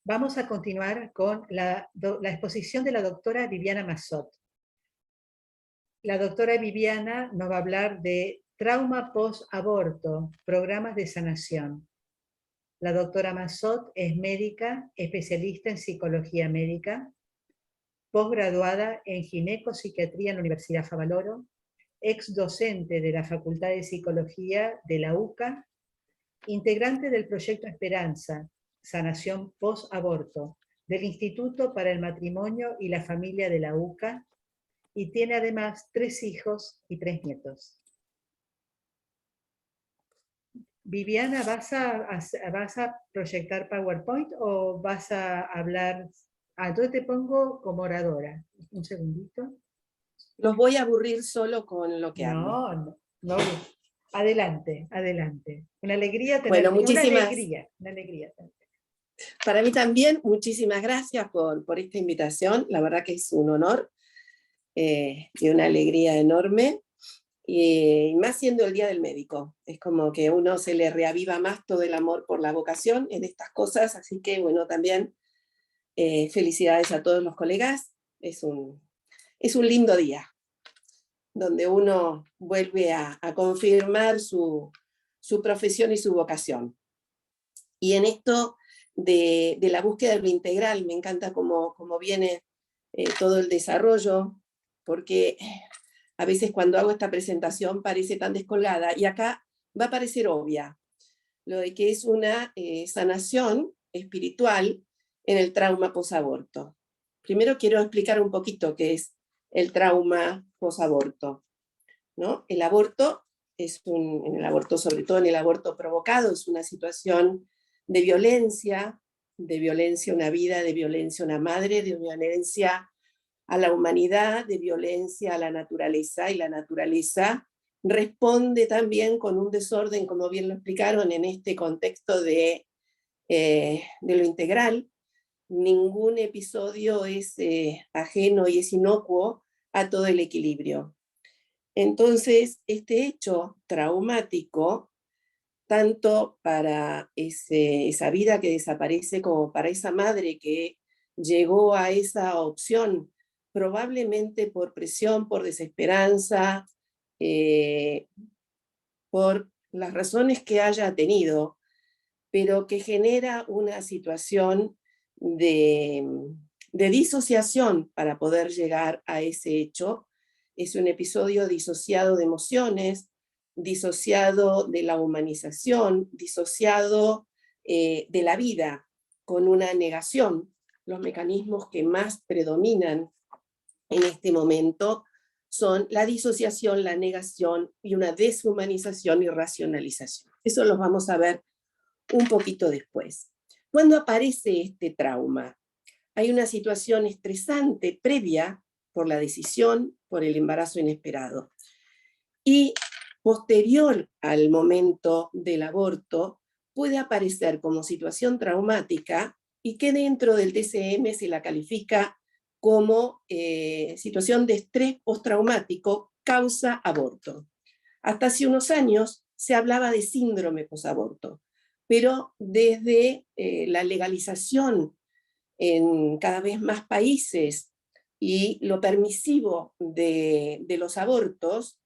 Vamos a continuar con la exposición de la doctora Viviana Massot. La doctora Viviana nos va a hablar de trauma post-aborto, programas de sanación. La doctora Massot es médica, especialista en psicología médica, posgraduada en ginecopsiquiatría en la Universidad Favaloro, ex docente de la Facultad de Psicología de la UCA, integrante del proyecto Esperanza, Sanación Post-Aborto, del Instituto para el Matrimonio y la Familia de la UCA, y tiene además 3 hijos y 3 nietos. Viviana, ¿vas a proyectar PowerPoint o vas a hablar? Entonces te pongo como oradora. Un segundito. Los voy a aburrir solo con lo que No, hablo. no. Adelante, adelante. Una alegría tener. Bueno, muchísimas. Una alegría. Para mí también, muchísimas gracias por esta invitación. La verdad que es un honor y una alegría enorme. Y más siendo el Día del Médico. Es como que a uno se le reaviva más todo el amor por la vocación en estas cosas. Así que, bueno, también felicidades a todos los colegas. Es un lindo día, donde uno vuelve a confirmar su profesión y su vocación. Y en esto de la búsqueda de lo integral, me encanta cómo viene todo el desarrollo, porque a veces cuando hago esta presentación parece tan descolgada, y acá va a parecer obvia, lo de que es una sanación espiritual en el trauma posaborto. Primero quiero explicar un poquito qué es el trauma posaborto, ¿no? El aborto en el aborto, sobre todo en el aborto provocado, es una situación de violencia a una vida, de violencia a una madre, de violencia a la humanidad, de violencia a la naturaleza, y la naturaleza responde también con un desorden, como bien lo explicaron, en este contexto de lo integral. Ningún episodio es ajeno y es inocuo a todo el equilibrio. Entonces, este hecho traumático, tanto para esa vida que desaparece como para esa madre que llegó a esa opción, probablemente por presión, por desesperanza, por las razones que haya tenido, pero que genera una situación de disociación para poder llegar a ese hecho. Es un episodio disociado de emociones, disociado de la humanización, disociado de la vida, con una negación. Los mecanismos que más predominan en este momento son la disociación, la negación y una deshumanización y racionalización. Eso los vamos a ver un poquito después. ¿Cuándo aparece este trauma? Hay una situación estresante previa por la decisión, por el embarazo inesperado. Y posterior al momento del aborto, puede aparecer como situación traumática y que dentro del DSM se la califica como situación de estrés postraumático causa aborto. Hasta hace unos años se hablaba de síndrome posaborto, pero desde la legalización en cada vez más países y lo permisivo de los abortos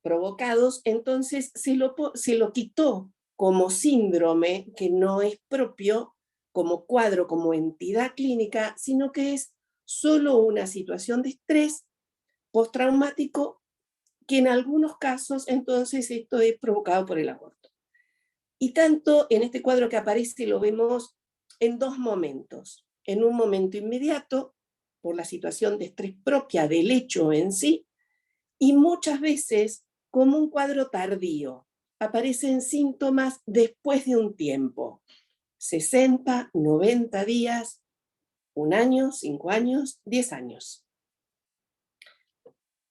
provocados, entonces se lo quitó como síndrome, que no es propio como cuadro, como entidad clínica, sino que es solo una situación de estrés postraumático, que en algunos casos entonces esto es provocado por el aborto. Y tanto en este cuadro que aparece lo vemos en 2 momentos. En un momento inmediato, por la situación de estrés propia del hecho en sí, y muchas veces como un cuadro tardío. Aparecen síntomas después de un tiempo, 60, 90 días, 1 año, 5 años, 10 años.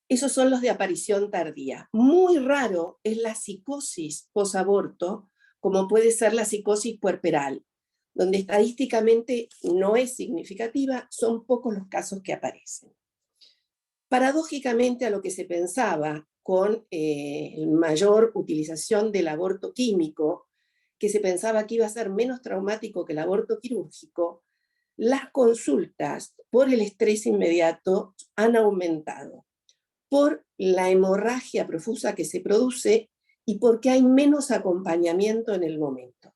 Esos son los de aparición tardía. Muy raro es la psicosis posaborto, como puede ser la psicosis puerperal, donde estadísticamente no es significativa, son pocos los casos que aparecen. Paradójicamente a lo que se pensaba con mayor utilización del aborto químico, que se pensaba que iba a ser menos traumático que el aborto quirúrgico, las consultas por el estrés inmediato han aumentado, por la hemorragia profusa que se produce y porque hay menos acompañamiento en el momento.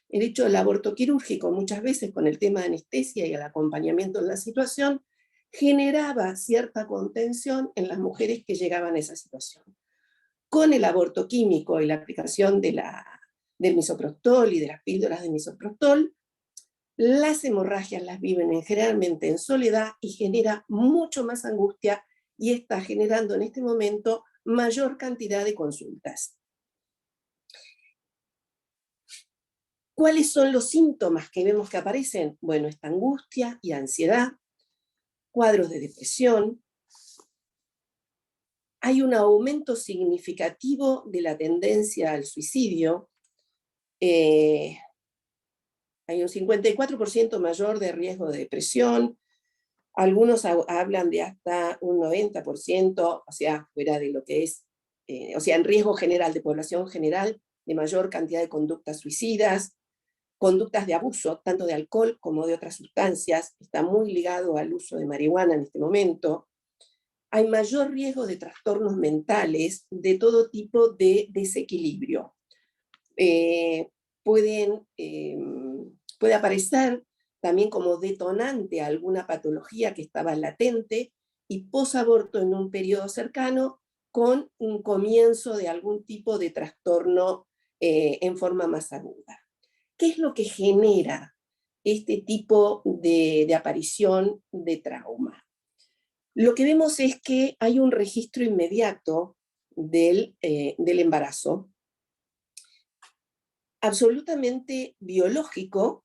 El hecho del aborto quirúrgico, muchas veces con el tema de anestesia y el acompañamiento en la situación, generaba cierta contención en las mujeres que llegaban a esa situación. Con el aborto químico y la aplicación del misoprostol y de las píldoras de misoprostol, las hemorragias las viven generalmente en soledad y genera mucho más angustia y está generando en este momento mayor cantidad de consultas. ¿Cuáles son los síntomas que vemos que aparecen? Bueno, esta angustia y ansiedad, cuadros de depresión. Hay un aumento significativo de la tendencia al suicidio. Hay un 54% mayor de riesgo de depresión. Algunos hablan de hasta un 90%, o sea, fuera de lo que es, o sea, en riesgo general de población general, de mayor cantidad de conductas suicidas, conductas de abuso, tanto de alcohol como de otras sustancias, está muy ligado al uso de marihuana en este momento. Hay mayor riesgo de trastornos mentales, de todo tipo de desequilibrio. Puede aparecer también como detonante a alguna patología que estaba latente y posaborto en un periodo cercano con un comienzo de algún tipo de trastorno en forma más aguda. ¿Qué es lo que genera este tipo de aparición de trauma? Lo que vemos es que hay un registro inmediato del embarazo, absolutamente biológico,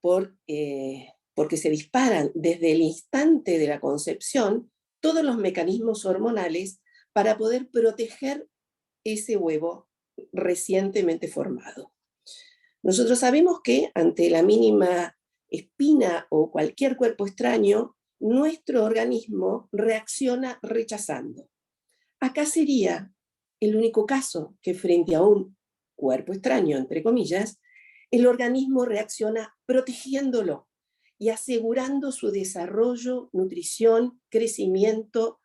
porque se disparan desde el instante de la concepción todos los mecanismos hormonales para poder proteger ese huevo recientemente formado. Nosotros sabemos que ante la mínima espina o cualquier cuerpo extraño, nuestro organismo reacciona rechazando. Acá sería el único caso que frente a un cuerpo extraño, entre comillas, el organismo reacciona protegiéndolo y asegurando su desarrollo, nutrición, crecimiento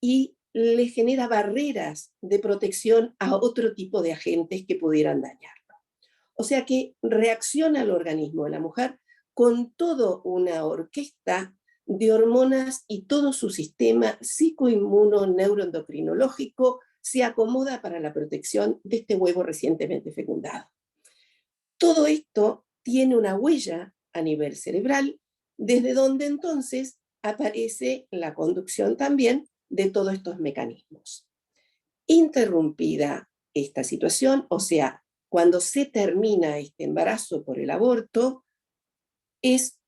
y le genera barreras de protección a otro tipo de agentes que pudieran dañarlo. O sea que reacciona el organismo de la mujer con toda una orquesta de hormonas y todo su sistema psicoinmuno-neuroendocrinológico se acomoda para la protección de este huevo recientemente fecundado. Todo esto tiene una huella a nivel cerebral, desde donde entonces aparece la conducción también de todos estos mecanismos. Interrumpida esta situación, o sea, cuando se termina este embarazo por el aborto, es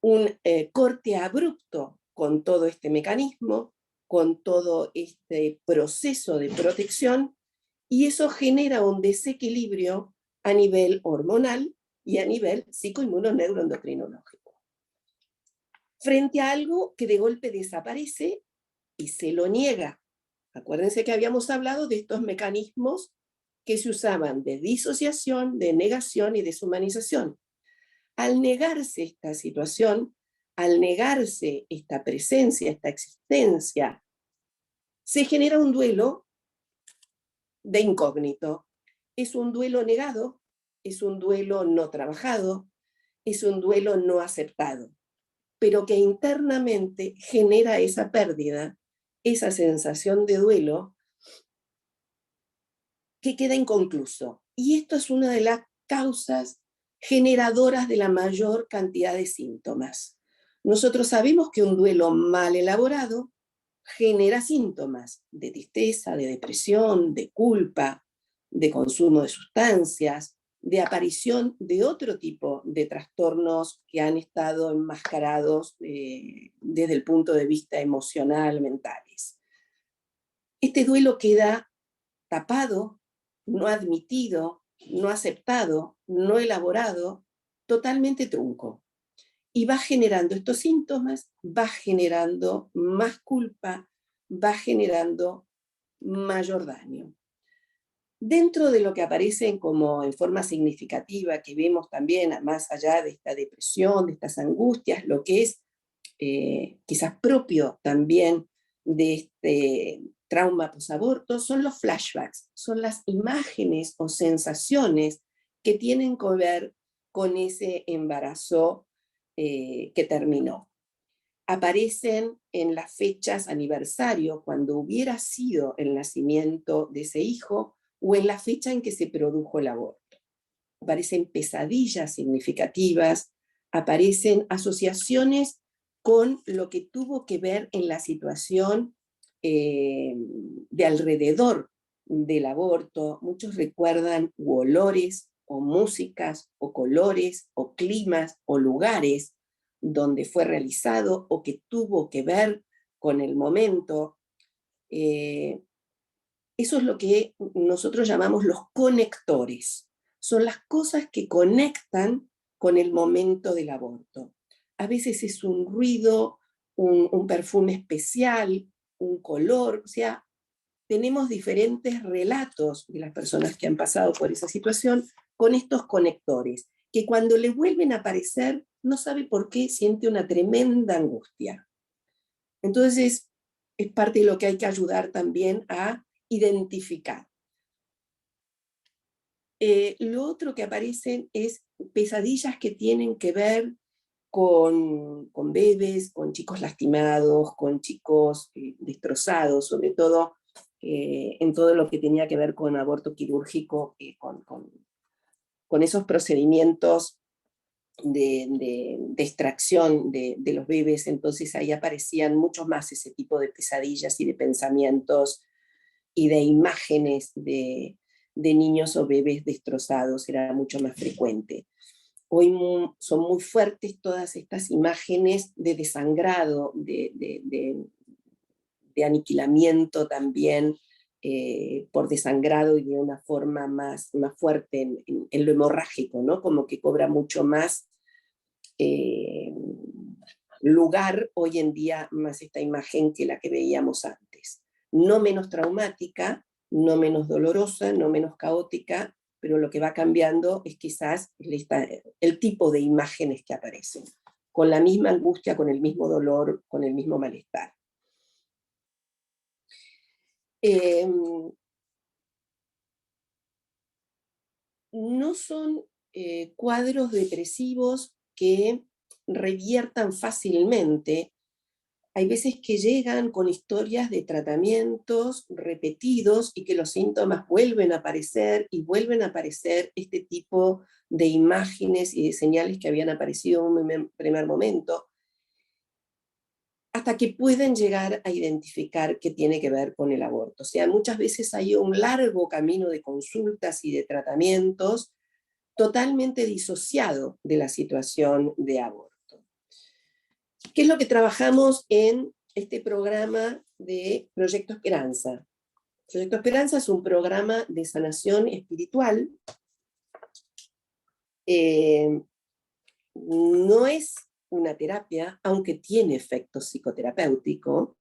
un corte abrupto con todo este mecanismo, con todo este proceso de protección, y eso genera un desequilibrio a nivel hormonal y a nivel psicoinmunoneuroendocrinológico. Frente a algo que de golpe desaparece y se lo niega. Acuérdense que habíamos hablado de estos mecanismos que se usaban de disociación, de negación y deshumanización. Al negarse esta situación, al negarse esta presencia, esta existencia, se genera un duelo de incógnito. Es un duelo negado, es un duelo no trabajado, es un duelo no aceptado, pero que internamente genera esa pérdida, esa sensación de duelo que queda inconcluso. Y esto es una de las causas generadoras de la mayor cantidad de síntomas. Nosotros sabemos que un duelo mal elaborado genera síntomas de tristeza, de depresión, de culpa, de consumo de sustancias, de aparición de otro tipo de trastornos que han estado enmascarados desde el punto de vista emocional, mentales. Este duelo queda tapado, no admitido, no aceptado, no elaborado, totalmente trunco. Y va generando estos síntomas, va generando más culpa, va generando mayor daño. Dentro de lo que aparecen como en forma significativa, que vemos también, más allá de esta depresión, de estas angustias, lo que es quizás propio también de este trauma posaborto, son los flashbacks, son las imágenes o sensaciones que tienen que ver con ese embarazo que terminó. Aparecen en las fechas aniversario, cuando hubiera sido el nacimiento de ese hijo, o en la fecha en que se produjo el aborto. Aparecen pesadillas significativas, aparecen asociaciones con lo que tuvo que ver en la situación de alrededor del aborto. Muchos recuerdan olores, o músicas, o colores, o climas, o lugares donde fue realizado, o que tuvo que ver con el momento. Eso es lo que nosotros llamamos los conectores. Son las cosas que conectan con el momento del aborto. A veces es un ruido, un perfume especial, un color, o sea, tenemos diferentes relatos de las personas que han pasado por esa situación con estos conectores, que cuando le vuelven a aparecer, no sabe por qué siente una tremenda angustia. Entonces, es parte de lo que hay que ayudar también a identificar. Lo otro que aparecen es pesadillas que tienen que ver con bebés, con chicos lastimados, con chicos destrozados, sobre todo en todo lo que tenía que ver con aborto quirúrgico, con esos procedimientos de extracción de los bebés. Entonces ahí aparecían mucho más ese tipo de pesadillas y de pensamientos y de imágenes de niños o bebés destrozados, era mucho más frecuente. Hoy son muy fuertes todas estas imágenes de desangrado, de aniquilamiento también por desangrado, y de una forma más fuerte en lo hemorrágico, ¿no? Como que cobra mucho más lugar hoy en día más esta imagen que la que veíamos antes. No menos traumática, no menos dolorosa, no menos caótica, pero lo que va cambiando es quizás el tipo de imágenes que aparecen, con la misma angustia, con el mismo dolor, con el mismo malestar. No son cuadros depresivos que reviertan fácilmente. Hay veces que llegan con historias de tratamientos repetidos y que los síntomas vuelven a aparecer y vuelven a aparecer este tipo de imágenes y de señales que habían aparecido en un primer momento, hasta que pueden llegar a identificar qué tiene que ver con el aborto. O sea, muchas veces hay un largo camino de consultas y de tratamientos totalmente disociado de la situación de aborto. ¿Qué es lo que trabajamos en este programa de Proyecto Esperanza? Proyecto Esperanza es un programa de sanación espiritual. No es una terapia, aunque tiene efecto psicoterapéutico.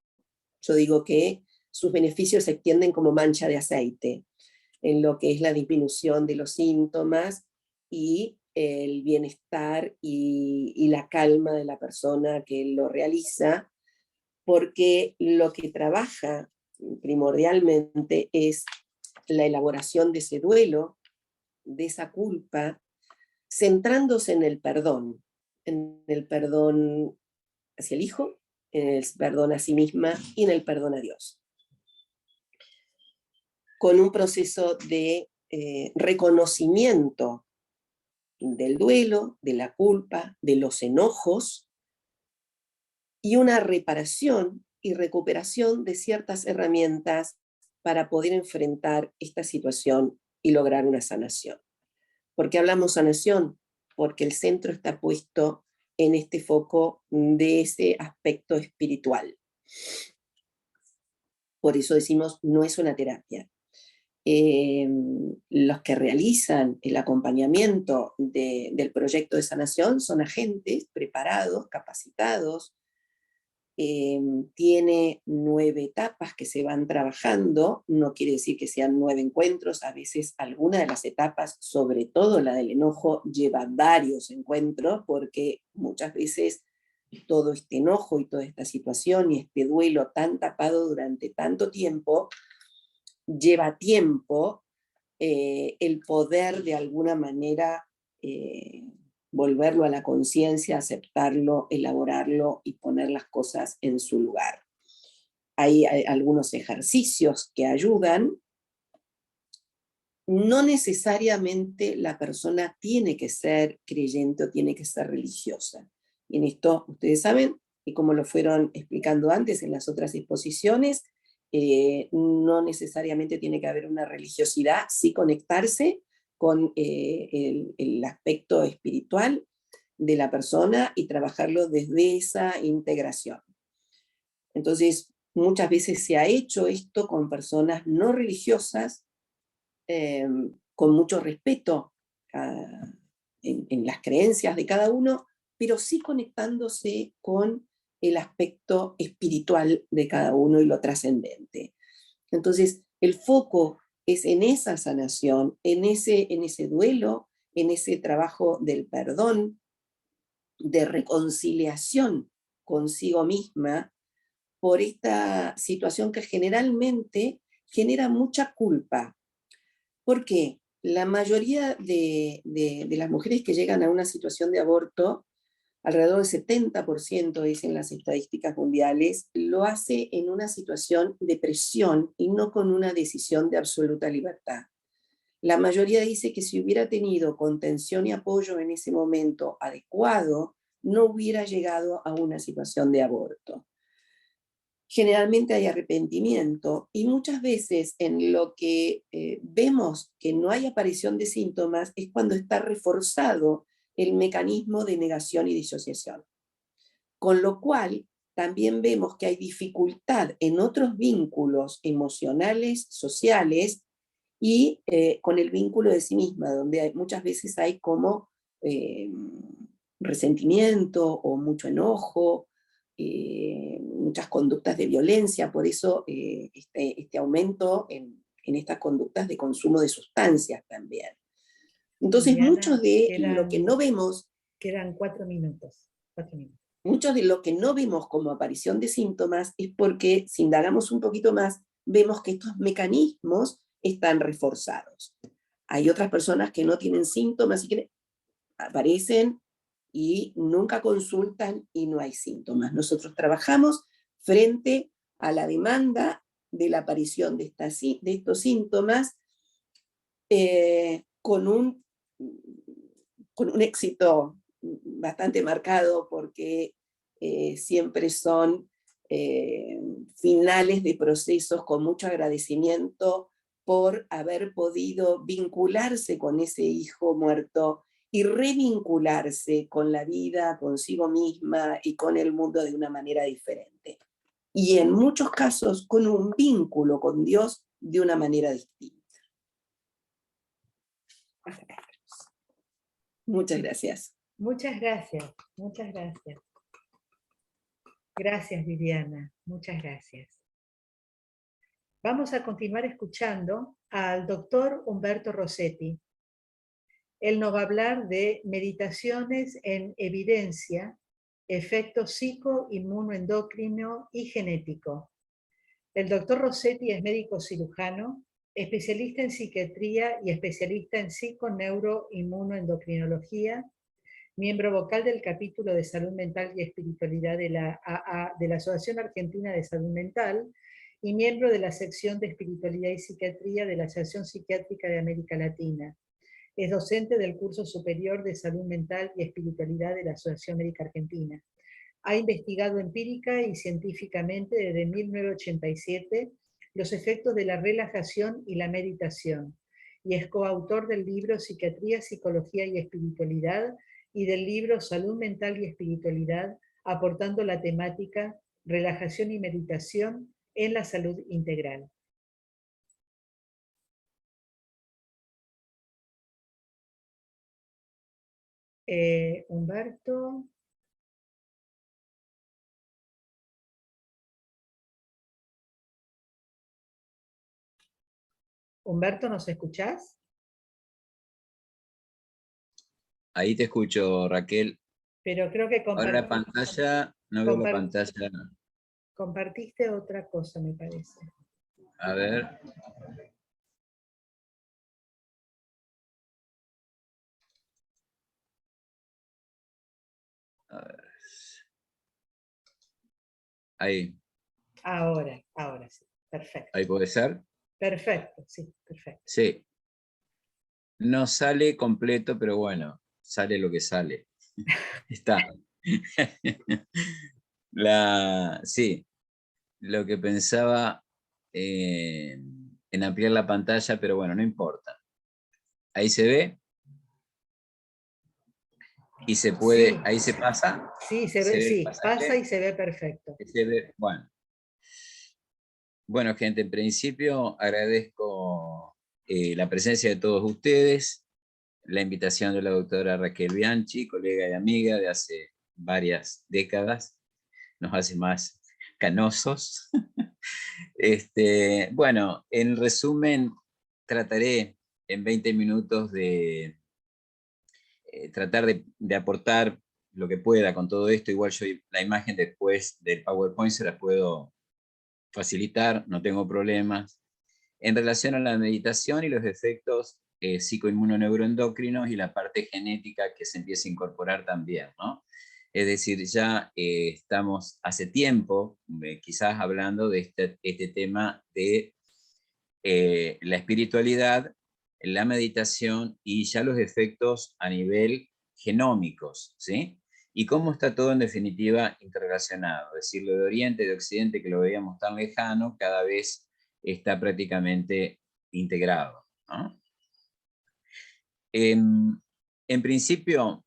Yo digo que sus beneficios se extienden como mancha de aceite en lo que es la disminución de los síntomas y el bienestar y la calma de la persona que lo realiza, porque lo que trabaja primordialmente es la elaboración de ese duelo, de esa culpa, centrándose en el perdón hacia el hijo, en el perdón a sí misma y en el perdón a Dios. Con un proceso de reconocimiento del duelo, de la culpa, de los enojos, y una reparación y recuperación de ciertas herramientas para poder enfrentar esta situación y lograr una sanación. ¿Por qué hablamos sanación? Porque el centro está puesto en este foco de ese aspecto espiritual. Por eso decimos, no es una terapia. Los que realizan el acompañamiento del proyecto de sanación son agentes preparados, capacitados, tiene 9 etapas que se van trabajando, no quiere decir que sean 9 encuentros, a veces alguna de las etapas, sobre todo la del enojo, lleva varios encuentros, porque muchas veces todo este enojo y toda esta situación y este duelo tan tapado durante tanto tiempo, lleva tiempo el poder de alguna manera volverlo a la conciencia, aceptarlo, elaborarlo y poner las cosas en su lugar. Hay algunos ejercicios que ayudan. No necesariamente la persona tiene que ser creyente o tiene que ser religiosa. Y en esto ustedes saben, y como lo fueron explicando antes en las otras exposiciones, no necesariamente tiene que haber una religiosidad, sí conectarse con el aspecto espiritual de la persona y trabajarlo desde esa integración. Entonces, muchas veces se ha hecho esto con personas no religiosas, con mucho respeto en las creencias de cada uno, pero sí conectándose con el aspecto espiritual de cada uno y lo trascendente. Entonces, el foco es en esa sanación, en ese duelo, en ese trabajo del perdón, de reconciliación consigo misma por esta situación que generalmente genera mucha culpa. ¿Por qué? La mayoría de las mujeres que llegan a una situación de aborto, alrededor del 70%, dicen las estadísticas mundiales, lo hace en una situación de presión y no con una decisión de absoluta libertad. La mayoría dice que si hubiera tenido contención y apoyo en ese momento adecuado, no hubiera llegado a una situación de aborto. Generalmente hay arrepentimiento y muchas veces en lo que vemos que no hay aparición de síntomas es cuando está reforzado el mecanismo de negación y disociación. Con lo cual, también vemos que hay dificultad en otros vínculos emocionales, sociales y con el vínculo de sí misma, donde muchas veces hay como resentimiento o mucho enojo, muchas conductas de violencia, por eso este aumento en estas conductas de consumo de sustancias también. Entonces, Diana, muchos de lo que no vemos, quedan 4 minutos. 4 minutos. muchos de lo que no vemos como aparición de síntomas es porque, si indagamos un poquito más, vemos que estos mecanismos están reforzados. Hay otras personas que no tienen síntomas y que aparecen y nunca consultan y no hay síntomas. Nosotros trabajamos frente a la demanda de la aparición de estos síntomas con un éxito bastante marcado porque siempre son finales de procesos con mucho agradecimiento por haber podido vincularse con ese hijo muerto y revincularse con la vida, consigo misma y con el mundo de una manera diferente. Y en muchos casos con un vínculo con Dios de una manera distinta. Muchas gracias. Muchas gracias, muchas gracias. Gracias, Viviana, muchas gracias. Vamos a continuar escuchando al doctor Humberto Rossetti. Él nos va a hablar de meditaciones en evidencia, efecto psico-inmunoendocrino y genético. El doctor Rossetti es médico cirujano, especialista en psiquiatría y especialista en psico-neuro-inmunoendocrinología, miembro vocal del capítulo de Salud Mental y Espiritualidad de la Asociación Argentina de Salud Mental y miembro de la sección de Espiritualidad y Psiquiatría de la Asociación Psiquiátrica de América Latina. Es docente del curso superior de Salud Mental y Espiritualidad de la Asociación América Argentina. Ha investigado empírica y científicamente desde 1987 los efectos de la relajación y la meditación, y es coautor del libro Psiquiatría, Psicología y Espiritualidad y del libro Salud Mental y Espiritualidad, aportando la temática relajación y meditación en la salud integral. Humberto. Humberto, ¿nos escuchás? Ahí te escucho, Raquel. Pero creo que Ahora la pantalla, no veo la pantalla. compartiste otra cosa, me parece. A ver. A ver. Ahí. Ahora sí, perfecto. Ahí puede ser. Perfecto, sí, perfecto. Sí. No sale completo, pero bueno, sale lo que sale. Está. Sí, lo que pensaba en ampliar la pantalla, pero bueno, no importa. Ahí se ve. Y se puede, Sí, ahí se pasa. sí, se Se ve, ve el sí, pasa y pasaje. se ve perfecto. Se ve, bueno. Bueno, gente, en principio agradezco la presencia de todos ustedes, la invitación de la doctora Raquel Bianchi, colega y amiga de hace varias décadas, nos hace más canosos. Bueno, en resumen, trataré en 20 minutos de tratar de aportar lo que pueda con todo esto. Igual yo la imagen después del PowerPoint se la puedo facilitar, no tengo problemas. En relación a la meditación y los efectos psicoinmunoneuroendocrinos y la parte genética que se empieza a incorporar también, ¿no? Es decir, ya estamos hace tiempo, quizás hablando de este tema de la espiritualidad, la meditación y ya los efectos a nivel genómicos, ¿sí? Y cómo está todo en definitiva interrelacionado. Es decir, lo de Oriente y de Occidente, que lo veíamos tan lejano, cada vez está prácticamente integrado, ¿no? En principio,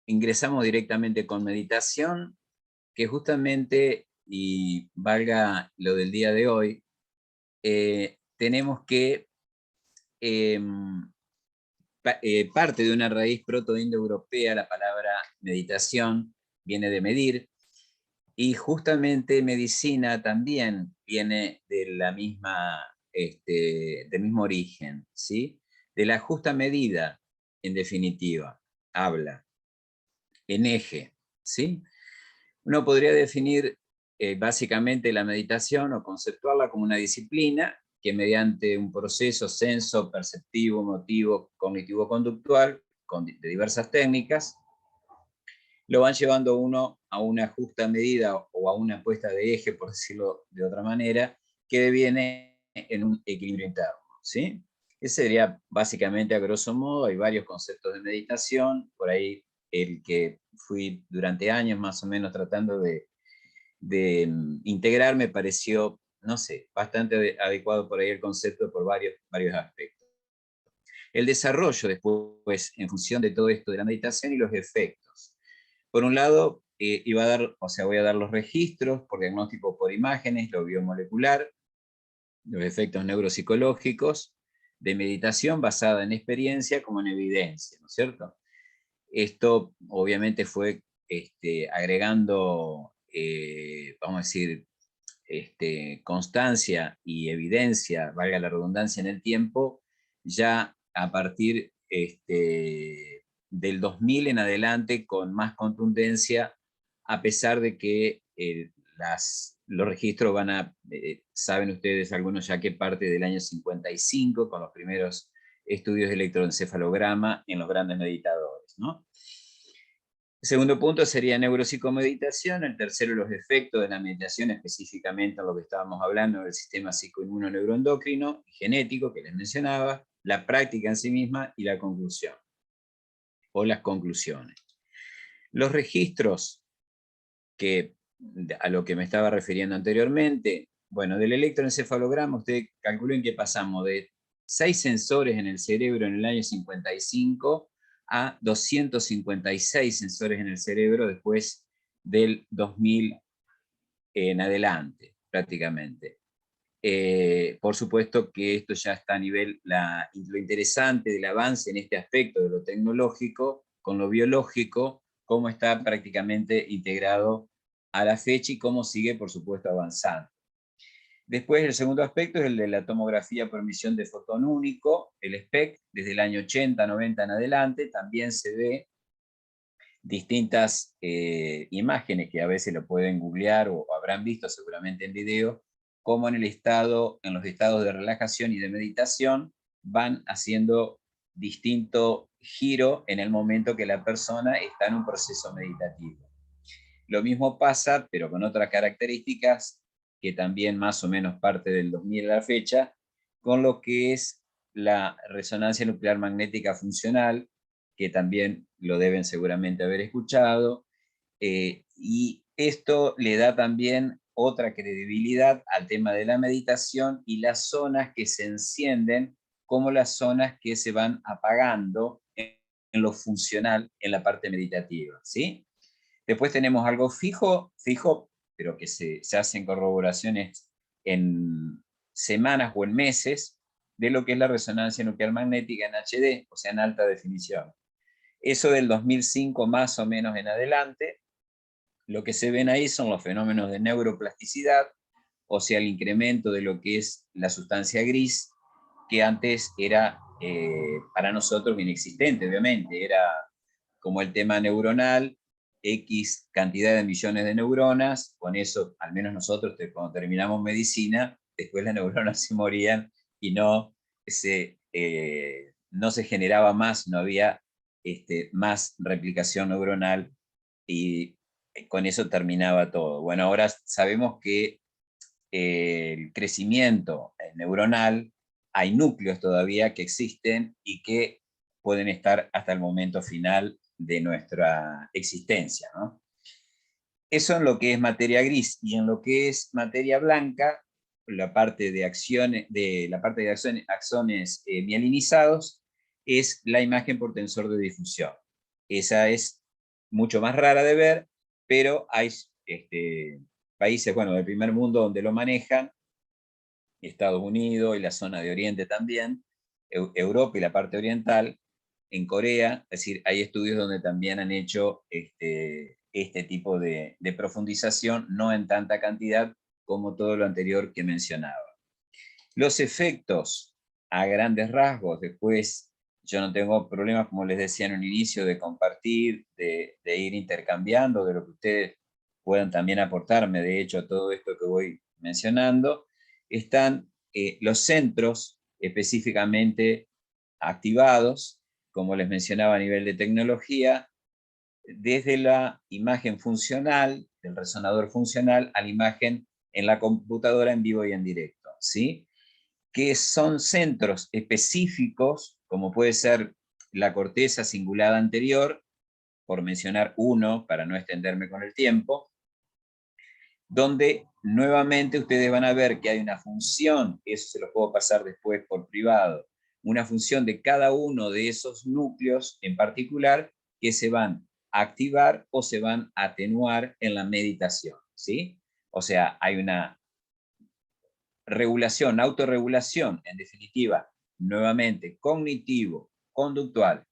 ingresamos directamente con meditación, que justamente, y valga lo del día de hoy, tenemos que parte de una raíz proto-indoeuropea, la palabra meditación viene de medir, y justamente medicina también viene de la misma, del mismo origen, ¿sí? De la justa medida, en definitiva, habla, en eje, ¿sí? Uno podría definir básicamente la meditación o conceptuarla como una disciplina que mediante un proceso senso, perceptivo, emotivo, cognitivo-conductual, de diversas técnicas, lo van llevando uno a una justa medida o a una puesta de eje, por decirlo de otra manera, que deviene en un equilibrio interno, ¿sí? Ese sería básicamente a grosso modo. Hay varios conceptos de meditación, por ahí el que fui durante años más o menos tratando de integrar me pareció, no sé, bastante adecuado por ahí el concepto por varios aspectos. El desarrollo después, en función de todo esto de la meditación y los efectos. Por un lado, voy a dar los registros por diagnóstico por imágenes, lo biomolecular, los efectos neuropsicológicos de meditación basada en experiencia como en evidencia, ¿no es cierto? Esto obviamente fue agregando, vamos a decir, constancia y evidencia, valga la redundancia en el tiempo, ya a partir del 2000 en adelante con más contundencia, a pesar de que los registros van a, saben ustedes algunos ya que parte del año 55 con los primeros estudios de electroencefalograma en los grandes meditadores, ¿no? El segundo punto sería neuropsicomeditación, el tercero los efectos de la meditación, específicamente en lo que estábamos hablando del sistema psicoinmunoneuroendocrino y genético que les mencionaba, la práctica en sí misma y la conclusión, o las conclusiones. Los registros, que a lo que me estaba refiriendo anteriormente, bueno, del electroencefalograma, ustedes calculen que pasamos de 6 sensores en el cerebro en el año 55 a 256 sensores en el cerebro después del 2000 en adelante, prácticamente. Por supuesto que esto ya está a nivel, lo interesante del avance en este aspecto de lo tecnológico con lo biológico, cómo está prácticamente integrado a la fecha y cómo sigue, por supuesto, avanzando. Después el segundo aspecto es el de la tomografía por emisión de fotón único, el SPECT, desde el año 80, 90 en adelante, también se ve distintas imágenes que a veces lo pueden googlear o habrán visto seguramente en video, como en los estados de relajación y de meditación van haciendo distinto giro en el momento que la persona está en un proceso meditativo. Lo mismo pasa, pero con otras características, que también más o menos parte del 2000 a la fecha, con lo que es la resonancia nuclear magnética funcional, que también lo deben seguramente haber escuchado, y esto le da también otra credibilidad al tema de la meditación y las zonas que se encienden como las zonas que se van apagando en lo funcional en la parte meditativa, ¿sí? Después tenemos algo fijo, pero que se hacen corroboraciones en semanas o en meses de lo que es la resonancia nuclear magnética en HD, o sea, en alta definición. Eso del 2005 más o menos en adelante, lo que se ven ahí son los fenómenos de neuroplasticidad, o sea, el incremento de lo que es la sustancia gris, que antes era para nosotros inexistente, obviamente, era como el tema neuronal, X cantidad de millones de neuronas, con eso, al menos nosotros cuando terminamos medicina, después las neuronas se morían y no se generaba más, no había más replicación neuronal y con eso terminaba todo. Bueno, ahora sabemos que el crecimiento neuronal, hay núcleos todavía que existen y que pueden estar hasta el momento final de nuestra existencia, ¿no? Eso en lo que es materia gris, y en lo que es materia blanca, la parte de axones mielinizados, es la imagen por tensor de difusión. Esa es mucho más rara de ver, pero hay países, bueno, del primer mundo donde lo manejan, Estados Unidos y la zona de Oriente también, Europa y la parte oriental, en Corea, es decir, hay estudios donde también han hecho este tipo de profundización, no en tanta cantidad como todo lo anterior que mencionaba. Los efectos a grandes rasgos, después yo no tengo problemas, como les decía en un inicio, de compartir, de ir intercambiando, de lo que ustedes puedan también aportarme, de hecho, todo esto que voy mencionando, están los centros específicamente activados, como les mencionaba a nivel de tecnología, desde la imagen funcional, del resonador funcional, a la imagen en la computadora en vivo y en directo, ¿sí? Que son centros específicos, como puede ser la corteza cingulada anterior, por mencionar uno, para no extenderme con el tiempo, donde nuevamente ustedes van a ver que hay una función, eso se lo puedo pasar después por privado, una función de cada uno de esos núcleos en particular que se van a activar o se van a atenuar en la meditación, ¿sí? O sea, hay una regulación, autorregulación, en definitiva, nuevamente, cognitivo, conductual,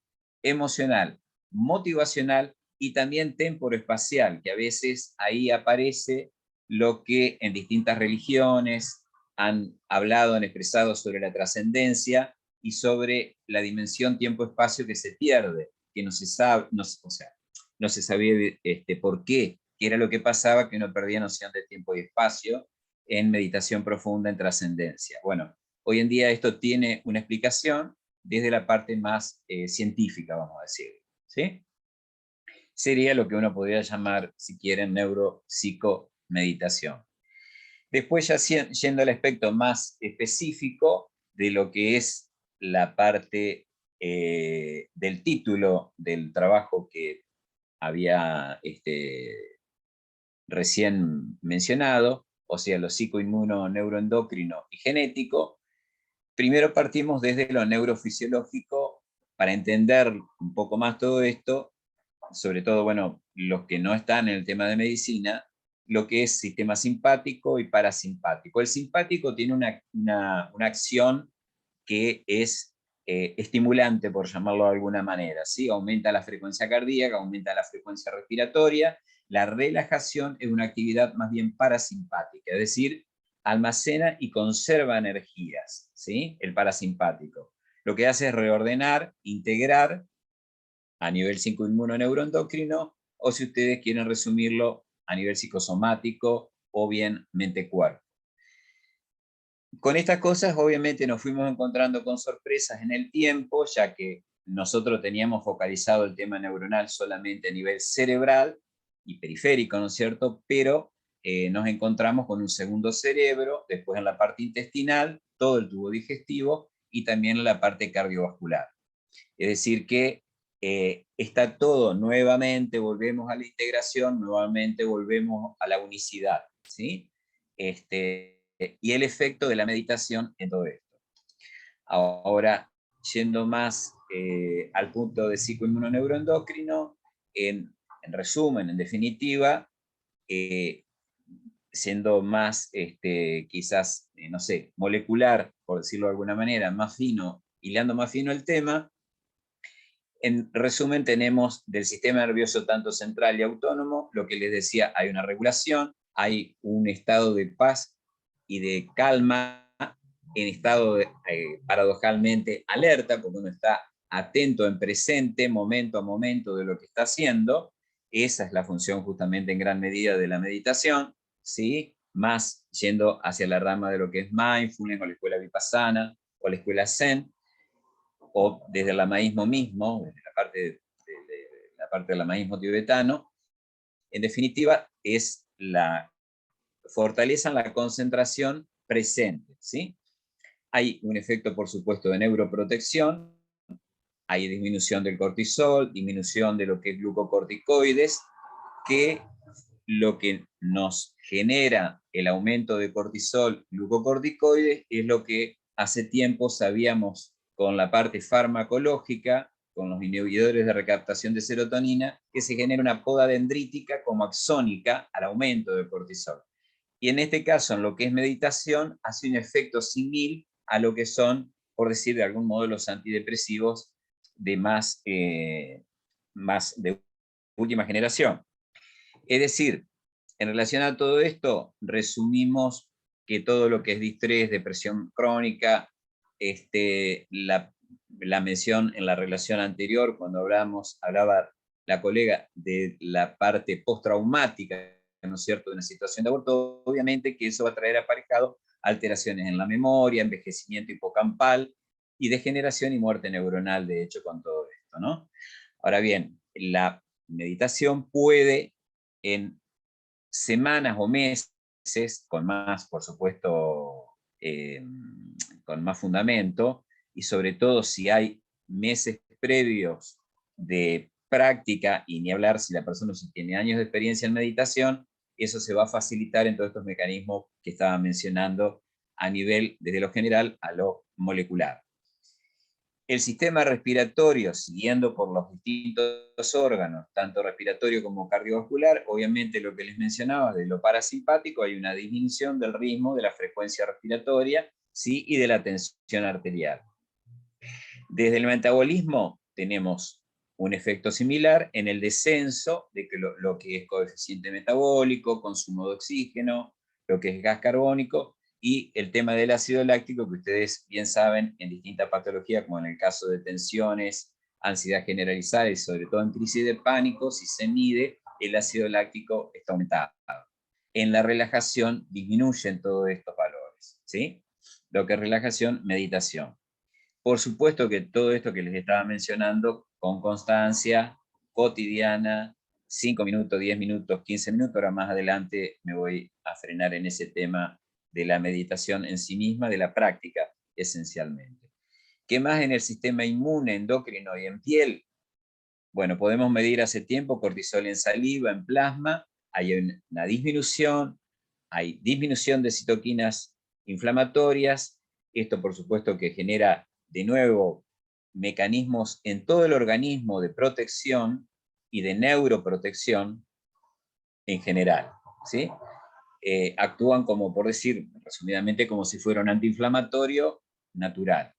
emocional, motivacional y también temporoespacial, que a veces ahí aparece lo que en distintas religiones han hablado, han expresado sobre la trascendencia y sobre la dimensión tiempo-espacio que se pierde, que no se sabe, o sea, no se sabía por qué, qué era lo que pasaba, que uno perdía noción de tiempo y espacio en meditación profunda, en trascendencia. Bueno, hoy en día esto tiene una explicación desde la parte más científica, vamos a decir, ¿sí? Sería lo que uno podría llamar, si quieren, neuropsicomeditación. Después ya yendo al aspecto más específico de lo que es la parte del título del trabajo que había recién mencionado, o sea, lo psicoinmuno, neuroendocrino y genético, primero partimos desde lo neurofisiológico para entender un poco más todo esto, sobre todo, bueno, los que no están en el tema de medicina, lo que es sistema simpático y parasimpático. El simpático tiene una acción que es estimulante, por llamarlo de alguna manera, ¿sí? Aumenta la frecuencia cardíaca, aumenta la frecuencia respiratoria. La relajación es una actividad más bien parasimpática, es decir, almacena y conserva energías, ¿sí? El parasimpático. Lo que hace es reordenar, integrar a nivel psicoinmunoneuroendocrino, o si ustedes quieren resumirlo, a nivel psicosomático o bien mente-cuerpo. Con estas cosas obviamente nos fuimos encontrando con sorpresas en el tiempo, ya que nosotros teníamos focalizado el tema neuronal solamente a nivel cerebral y periférico, ¿no es cierto? Pero nos encontramos con un segundo cerebro, después en la parte intestinal, todo el tubo digestivo y también en la parte cardiovascular. Es decir que está todo nuevamente, volvemos a la integración, nuevamente volvemos a la unicidad, ¿sí? Y el efecto de la meditación en todo esto. Ahora, yendo más al punto de psicoinmunoneuroendocrino, en resumen, en definitiva, siendo más quizás, no sé, molecular, por decirlo de alguna manera, más fino, hilando más fino el tema, en resumen tenemos del sistema nervioso tanto central y autónomo, lo que les decía, hay una regulación, hay un estado de paz y de calma, en estado de, paradojalmente alerta, porque uno está atento en presente, momento a momento de lo que está haciendo. Esa es la función justamente en gran medida de la meditación, ¿sí? Más yendo hacia la rama de lo que es mindfulness o la escuela vipassana o la escuela zen, o desde el lamaísmo mismo, desde la parte del lamaísmo tibetano. En definitiva, es la fortaleza en la concentración presente, ¿sí? Hay un efecto, por supuesto, de neuroprotección, hay disminución del cortisol, disminución de lo que es glucocorticoides, que lo que nos genera el aumento de cortisol, glucocorticoides, es lo que hace tiempo sabíamos con la parte farmacológica, con los inhibidores de recaptación de serotonina, que se genera una poda dendrítica como axónica al aumento del cortisol. Y en este caso, en lo que es meditación, hace un efecto similar a lo que son, por decir de algún modo, los antidepresivos de más de última generación. Es decir, en relación a todo esto, resumimos que todo lo que es distrés, depresión crónica, la mención en la relación anterior, cuando hablaba la colega de la parte postraumática, ¿no es cierto?, de una situación de aborto, obviamente que eso va a traer aparejado alteraciones en la memoria, envejecimiento hipocampal y degeneración y muerte neuronal, de hecho, con todo esto, ¿no? Ahora bien, la meditación puede en semanas o meses, con más, por supuesto, con más fundamento, y sobre todo si hay meses previos de práctica, y ni hablar si la persona tiene años de experiencia en meditación, eso se va a facilitar en todos estos mecanismos que estaba mencionando a nivel, desde lo general a lo molecular. El sistema respiratorio, siguiendo por los distintos órganos, tanto respiratorio como cardiovascular, obviamente lo que les mencionaba de lo parasimpático, hay una disminución del ritmo, de la frecuencia respiratoria, ¿sí? Y de la tensión arterial. Desde el metabolismo tenemos un efecto similar en el descenso de que lo que es coeficiente metabólico, consumo de oxígeno, lo que es gas carbónico, y el tema del ácido láctico, que ustedes bien saben en distintas patologías, como en el caso de tensiones, ansiedad generalizada y sobre todo en crisis de pánico, si se mide, el ácido láctico está aumentado. En la relajación disminuyen todos estos valores, ¿sí? Lo que es relajación, meditación. Por supuesto que todo esto que les estaba mencionando, con constancia, cotidiana, 5 minutos, 10 minutos, 15 minutos, ahora más adelante me voy a frenar en ese tema de la meditación en sí misma, de la práctica, esencialmente. ¿Qué más en el sistema inmune, endocrino y en piel? Bueno, podemos medir hace tiempo cortisol en saliva, en plasma, hay una disminución, hay disminución de citoquinas inflamatorias, esto por supuesto que genera de nuevo mecanismos en todo el organismo de protección y de neuroprotección en general, ¿sí? Actúan como, por decir resumidamente, como si fuera un antiinflamatorio natural.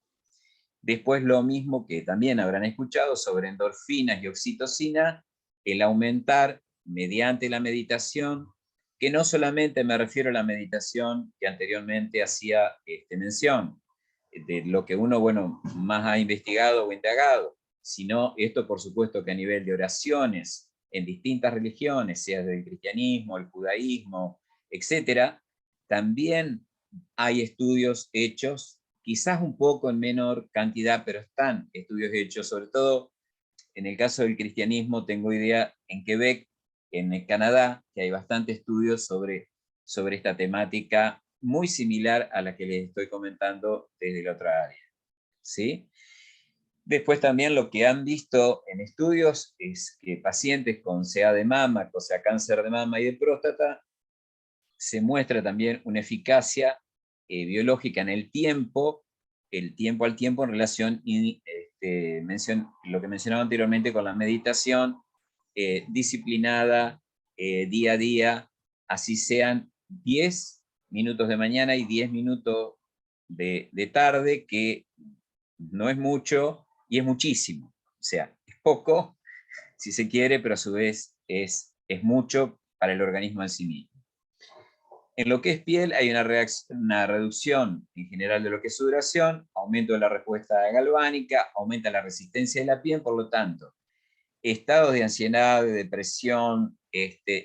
Después lo mismo que también habrán escuchado sobre endorfinas y oxitocina, el aumentar mediante la meditación que no solamente me refiero a la meditación que anteriormente hacía mención, de lo que uno, bueno, más ha investigado o indagado, sino esto, por supuesto, que a nivel de oraciones en distintas religiones, sea del cristianismo, el judaísmo, etcétera, también hay estudios hechos, quizás un poco en menor cantidad, pero están estudios hechos, sobre todo en el caso del cristianismo, tengo idea en Quebec, en el Canadá, que hay bastantes estudios sobre esta temática muy similar a la que les estoy comentando desde la otra área. ¿Sí? Después también lo que han visto en estudios es que pacientes con CA de mama, o sea, cáncer de mama y de próstata, se muestra también una eficacia biológica en el tiempo al tiempo en relación lo que mencionaba anteriormente con la meditación disciplinada, día a día, así sean 10 minutos de mañana y 10 minutos de tarde, que no es mucho y es muchísimo. O sea, es poco, si se quiere, pero a su vez es mucho para el organismo en sí mismo. En lo que es piel hay una reducción en general de lo que es sudoración, aumento de la respuesta galvánica, aumenta la resistencia de la piel, por lo tanto, estados de ansiedad, de depresión,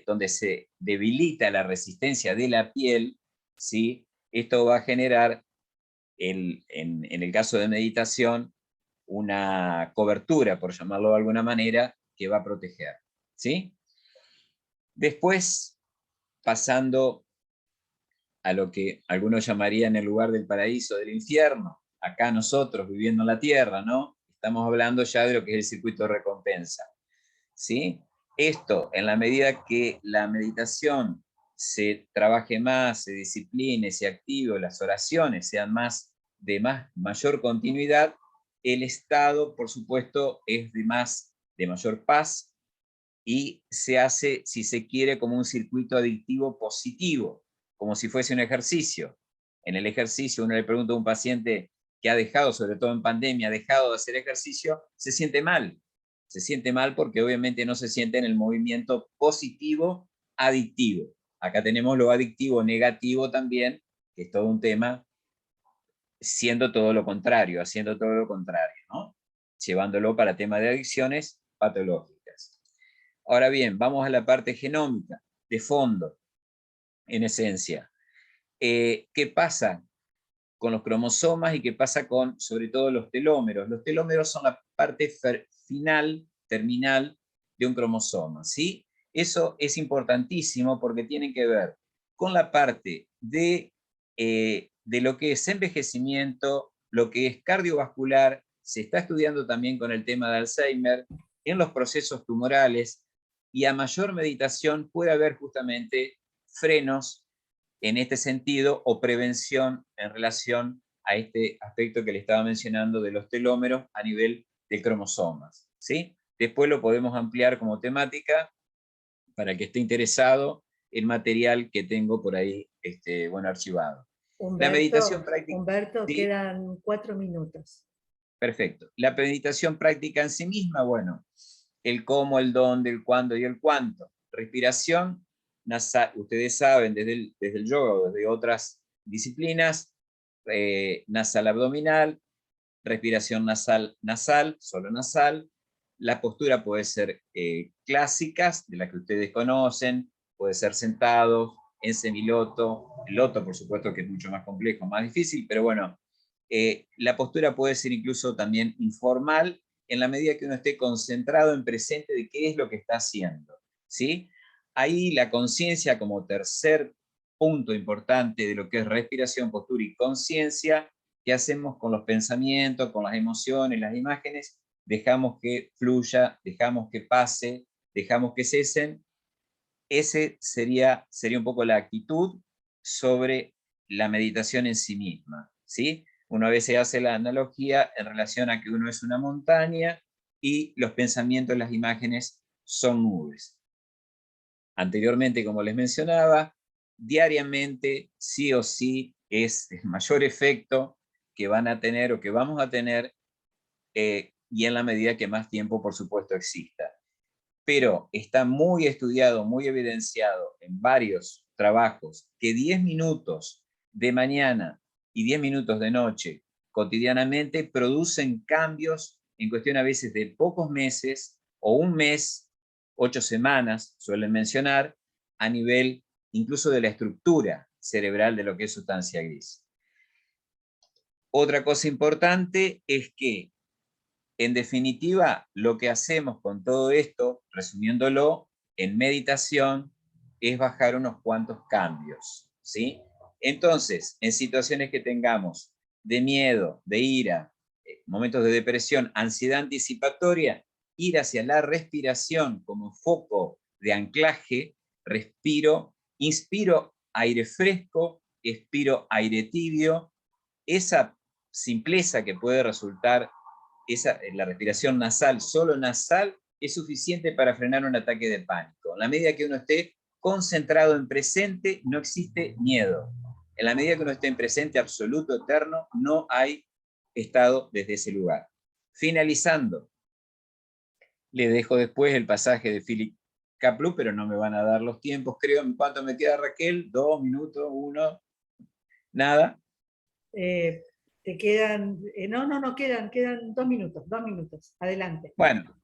donde se debilita la resistencia de la piel, ¿sí? Esto va a generar, en el caso de meditación, una cobertura, por llamarlo de alguna manera, que va a proteger, ¿sí? Después, pasando a lo que algunos llamarían el lugar del paraíso, del infierno, acá nosotros viviendo en la tierra, ¿no? Estamos hablando ya de lo que es el circuito de recompensa, ¿sí? Esto, en la medida que la meditación se trabaje más, se discipline, se active, las oraciones sean mayor continuidad, el estado, por supuesto, es de mayor paz, y se hace, si se quiere, como un circuito adictivo positivo, como si fuese un ejercicio. En el ejercicio uno le pregunta a un paciente que ha dejado, sobre todo en pandemia, ha dejado de hacer ejercicio, se siente mal. Se siente mal porque obviamente no se siente en el movimiento positivo adictivo. Acá tenemos lo adictivo negativo también, que es todo un tema, haciendo todo lo contrario, ¿no? Llevándolo para temas de adicciones patológicas. Ahora bien, vamos a la parte genómica, de fondo, en esencia. ¿Qué pasa con los cromosomas y qué pasa con, sobre todo, los telómeros? Los telómeros son la parte final, terminal de un cromosoma, ¿sí? Eso es importantísimo porque tiene que ver con la parte de lo que es envejecimiento, lo que es cardiovascular, se está estudiando también con el tema de Alzheimer, en los procesos tumorales, y a mayor meditación puede haber justamente frenos en este sentido o prevención en relación a este aspecto que le estaba mencionando de los telómeros a nivel de cromosomas, ¿sí? Después lo podemos ampliar como temática para el que esté interesado en material que tengo por ahí archivado. La meditación práctica. Humberto, ¿sí? quedan 4 minutos. Perfecto. La meditación práctica en sí misma, bueno, el cómo, el dónde, el cuándo y el cuánto. Respiración nasal, ustedes saben desde el yoga o desde otras disciplinas, nasal abdominal, respiración nasal, solo nasal. La postura puede ser clásicas, de las que ustedes conocen, puede ser sentado, en semiloto, el loto por supuesto que es mucho más complejo, más difícil, pero bueno, la postura puede ser incluso también informal, en la medida que uno esté concentrado en presente de qué es lo que está haciendo, ¿sí? Ahí la conciencia como tercer punto importante de lo que es respiración, postura y conciencia, ¿qué hacemos con los pensamientos, con las emociones, las imágenes? Dejamos que fluya, dejamos que pase, dejamos que cesen. Ese sería un poco la actitud sobre la meditación en sí misma, ¿sí? Uno a veces hace la analogía en relación a que uno es una montaña y los pensamientos, las imágenes son nubes. Anteriormente, como les mencionaba, diariamente, sí o sí, es el mayor efecto que van a tener o que vamos a tener, y en la medida que más tiempo, por supuesto, exista. pero está muy estudiado, muy evidenciado en varios trabajos, que 10 minutos de mañana y 10 minutos de noche cotidianamente producen cambios en cuestión a veces de pocos meses o un mes, 8 semanas, suelen mencionar, a nivel incluso de la estructura cerebral de lo que es sustancia gris. Otra cosa importante es que, en definitiva, lo que hacemos con todo esto, resumiéndolo, en meditación, es bajar unos cuantos cambios, ¿sí? Entonces, en situaciones que tengamos de miedo, de ira, momentos de depresión, ansiedad anticipatoria, ir hacia la respiración como foco de anclaje, respiro, inspiro aire fresco, expiro aire tibio, esa simpleza que puede resultar la respiración nasal, solo nasal, es suficiente para frenar un ataque de pánico. En la medida que uno esté concentrado en presente, no existe miedo. En la medida que uno esté en presente absoluto, eterno, no hay estado desde ese lugar. Finalizando, le dejo después el pasaje de Philip Kapleau, pero no me van a dar los tiempos, creo. ¿En cuánto me queda, Raquel? 2 minutos, 1, nada. Te quedan, no, quedan 2 minutos, adelante. Bueno,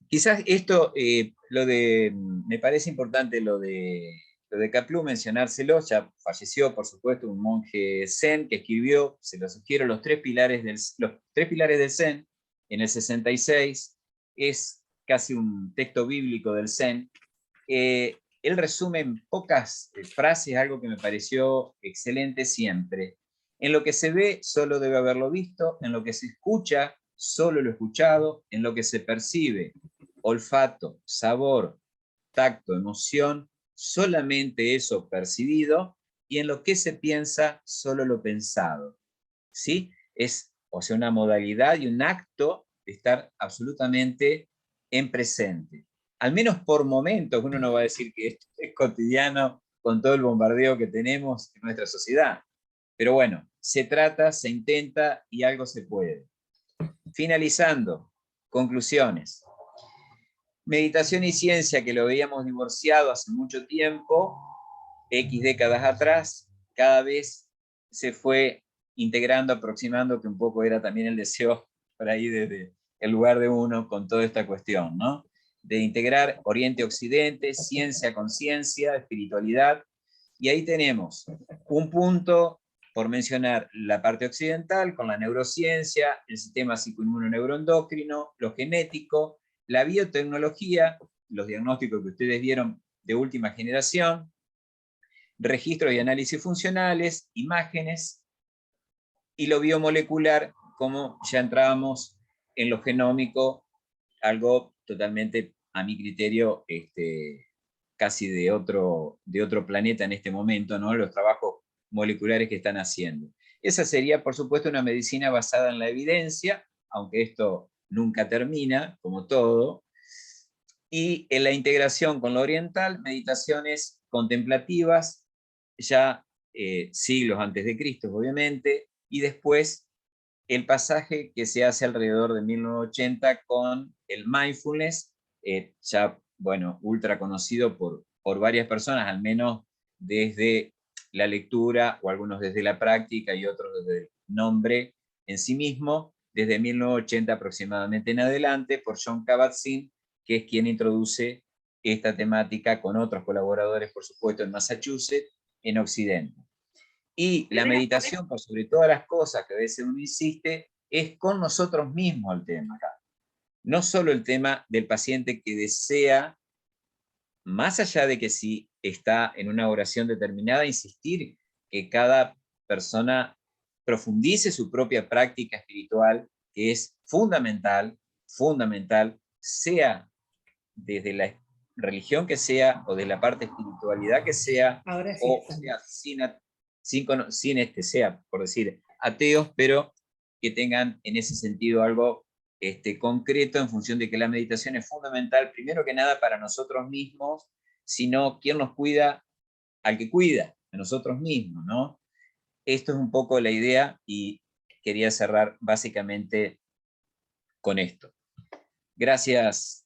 quizás esto, me parece importante lo de Kapleau mencionárselo. Ya falleció, por supuesto, un monje zen que escribió, se lo sugiero, los tres pilares del zen en el 66. Es casi un texto bíblico del zen. Él resume en pocas frases algo que me pareció excelente siempre. En lo que se ve, solo debe haberlo visto. En lo que se escucha, solo lo escuchado. En lo que se percibe, olfato, sabor, tacto, emoción, solamente eso percibido. Y en lo que se piensa, solo lo pensado. ¿Sí? Es, o sea, una modalidad y un acto de estar absolutamente en presente. Al menos por momentos, uno no va a decir que esto es cotidiano con todo el bombardeo que tenemos en nuestra sociedad. Pero bueno, se trata, se intenta y algo se puede. Finalizando, conclusiones. Meditación y ciencia, que lo veíamos divorciado hace mucho tiempo, X décadas atrás, cada vez se fue integrando, aproximando, que un poco era también el deseo por ahí desde el lugar de uno con toda esta cuestión, ¿no? De integrar Oriente-Occidente, ciencia, conciencia, espiritualidad, y ahí tenemos un punto, por mencionar la parte occidental, con la neurociencia, el sistema psicoinmunoneuroendocrino, lo genético, la biotecnología, los diagnósticos que ustedes vieron de última generación, registros y análisis funcionales, imágenes, y lo biomolecular, como ya entrábamos en lo genómico, algo totalmente, a mi criterio, casi de otro planeta en este momento, ¿no? Los trabajos moleculares que están haciendo. Esa sería, por supuesto, una medicina basada en la evidencia, aunque esto nunca termina, como todo, y en la integración con lo oriental, meditaciones contemplativas, ya siglos antes de Cristo, obviamente, y después el pasaje que se hace alrededor de 1980 con el mindfulness, ya, bueno, ultra conocido por varias personas, al menos desde la lectura, o algunos desde la práctica y otros desde el nombre en sí mismo, desde 1980 aproximadamente en adelante, por Jon Kabat-Zinn, que es quien introduce esta temática con otros colaboradores, por supuesto, en Massachusetts, en Occidente. Y la meditación, por sobre todas las cosas que a veces uno insiste, es con nosotros mismos el tema acá. No solo el tema del paciente que desea, más allá de que si está en una oración determinada, insistir que cada persona profundice su propia práctica espiritual, que es fundamental, sea desde la religión que sea, o de la parte espiritualidad que sea, Sí, o sea sin sea, por decir, ateos, pero que tengan en ese sentido algo concreto, en función de que la meditación es fundamental, primero que nada para nosotros mismos, sino quién nos cuida al que cuida, a nosotros mismos, ¿no? Esto es un poco la idea, y quería cerrar básicamente con esto. Gracias,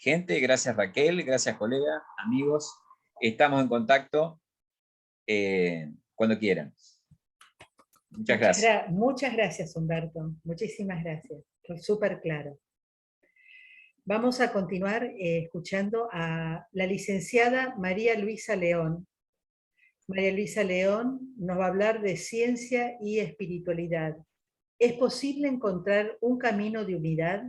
Gente, gracias Raquel, gracias colega, amigos. Estamos en contacto cuando quieran. Muchas gracias. Muchas gracias, Humberto. Muchísimas gracias. Fue súper claro. Vamos a continuar escuchando a la licenciada María Luisa León. María Luisa León nos va a hablar de ciencia y espiritualidad. ¿Es posible encontrar un camino de unidad?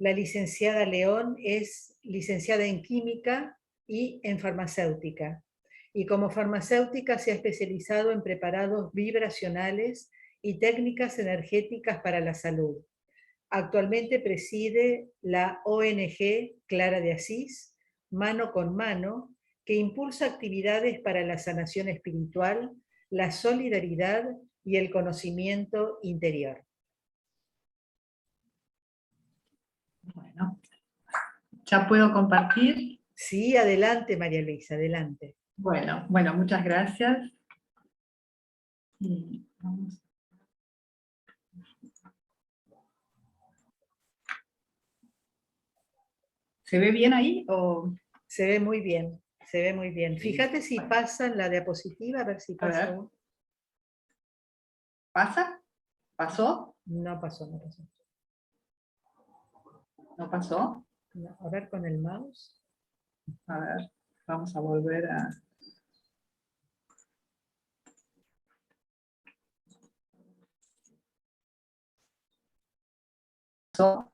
La licenciada León es licenciada en química y en farmacéutica. Y como farmacéutica se ha especializado en preparados vibracionales y técnicas energéticas para la salud. Actualmente preside la ONG Clara de Asís, Mano con Mano, que impulsa actividades para la sanación espiritual, la solidaridad y el conocimiento interior. Bueno, ¿ya puedo compartir? Sí, adelante María Luisa, adelante. Bueno, muchas gracias. Y vamos. ¿Se ve bien ahí? O... Se ve muy bien, se ve muy bien. Sí. Fíjate si pasa en la diapositiva, a ver si pasa. ver. ¿Pasa? ¿Pasó? No pasó, no pasó. ¿No pasó? No, a ver con el mouse. A ver, vamos a volver a... ¿Pasó?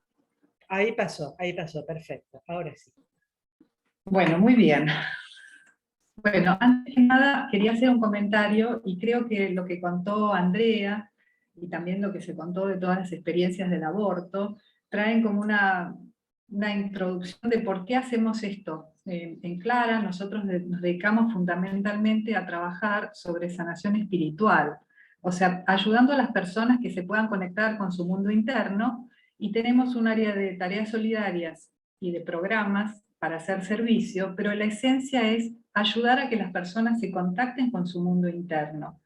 Ahí pasó, perfecto, ahora sí. Bueno, muy bien. Bueno, antes que nada quería hacer un comentario y creo que lo que contó Andrea y también lo que se contó de todas las experiencias del aborto traen como una introducción de por qué hacemos esto. En Clara nosotros nos dedicamos fundamentalmente a trabajar sobre sanación espiritual, o sea, ayudando a las personas que se puedan conectar con su mundo interno, y tenemos un área de tareas solidarias y de programas para hacer servicio, pero la esencia es ayudar a que las personas se contacten con su mundo interno.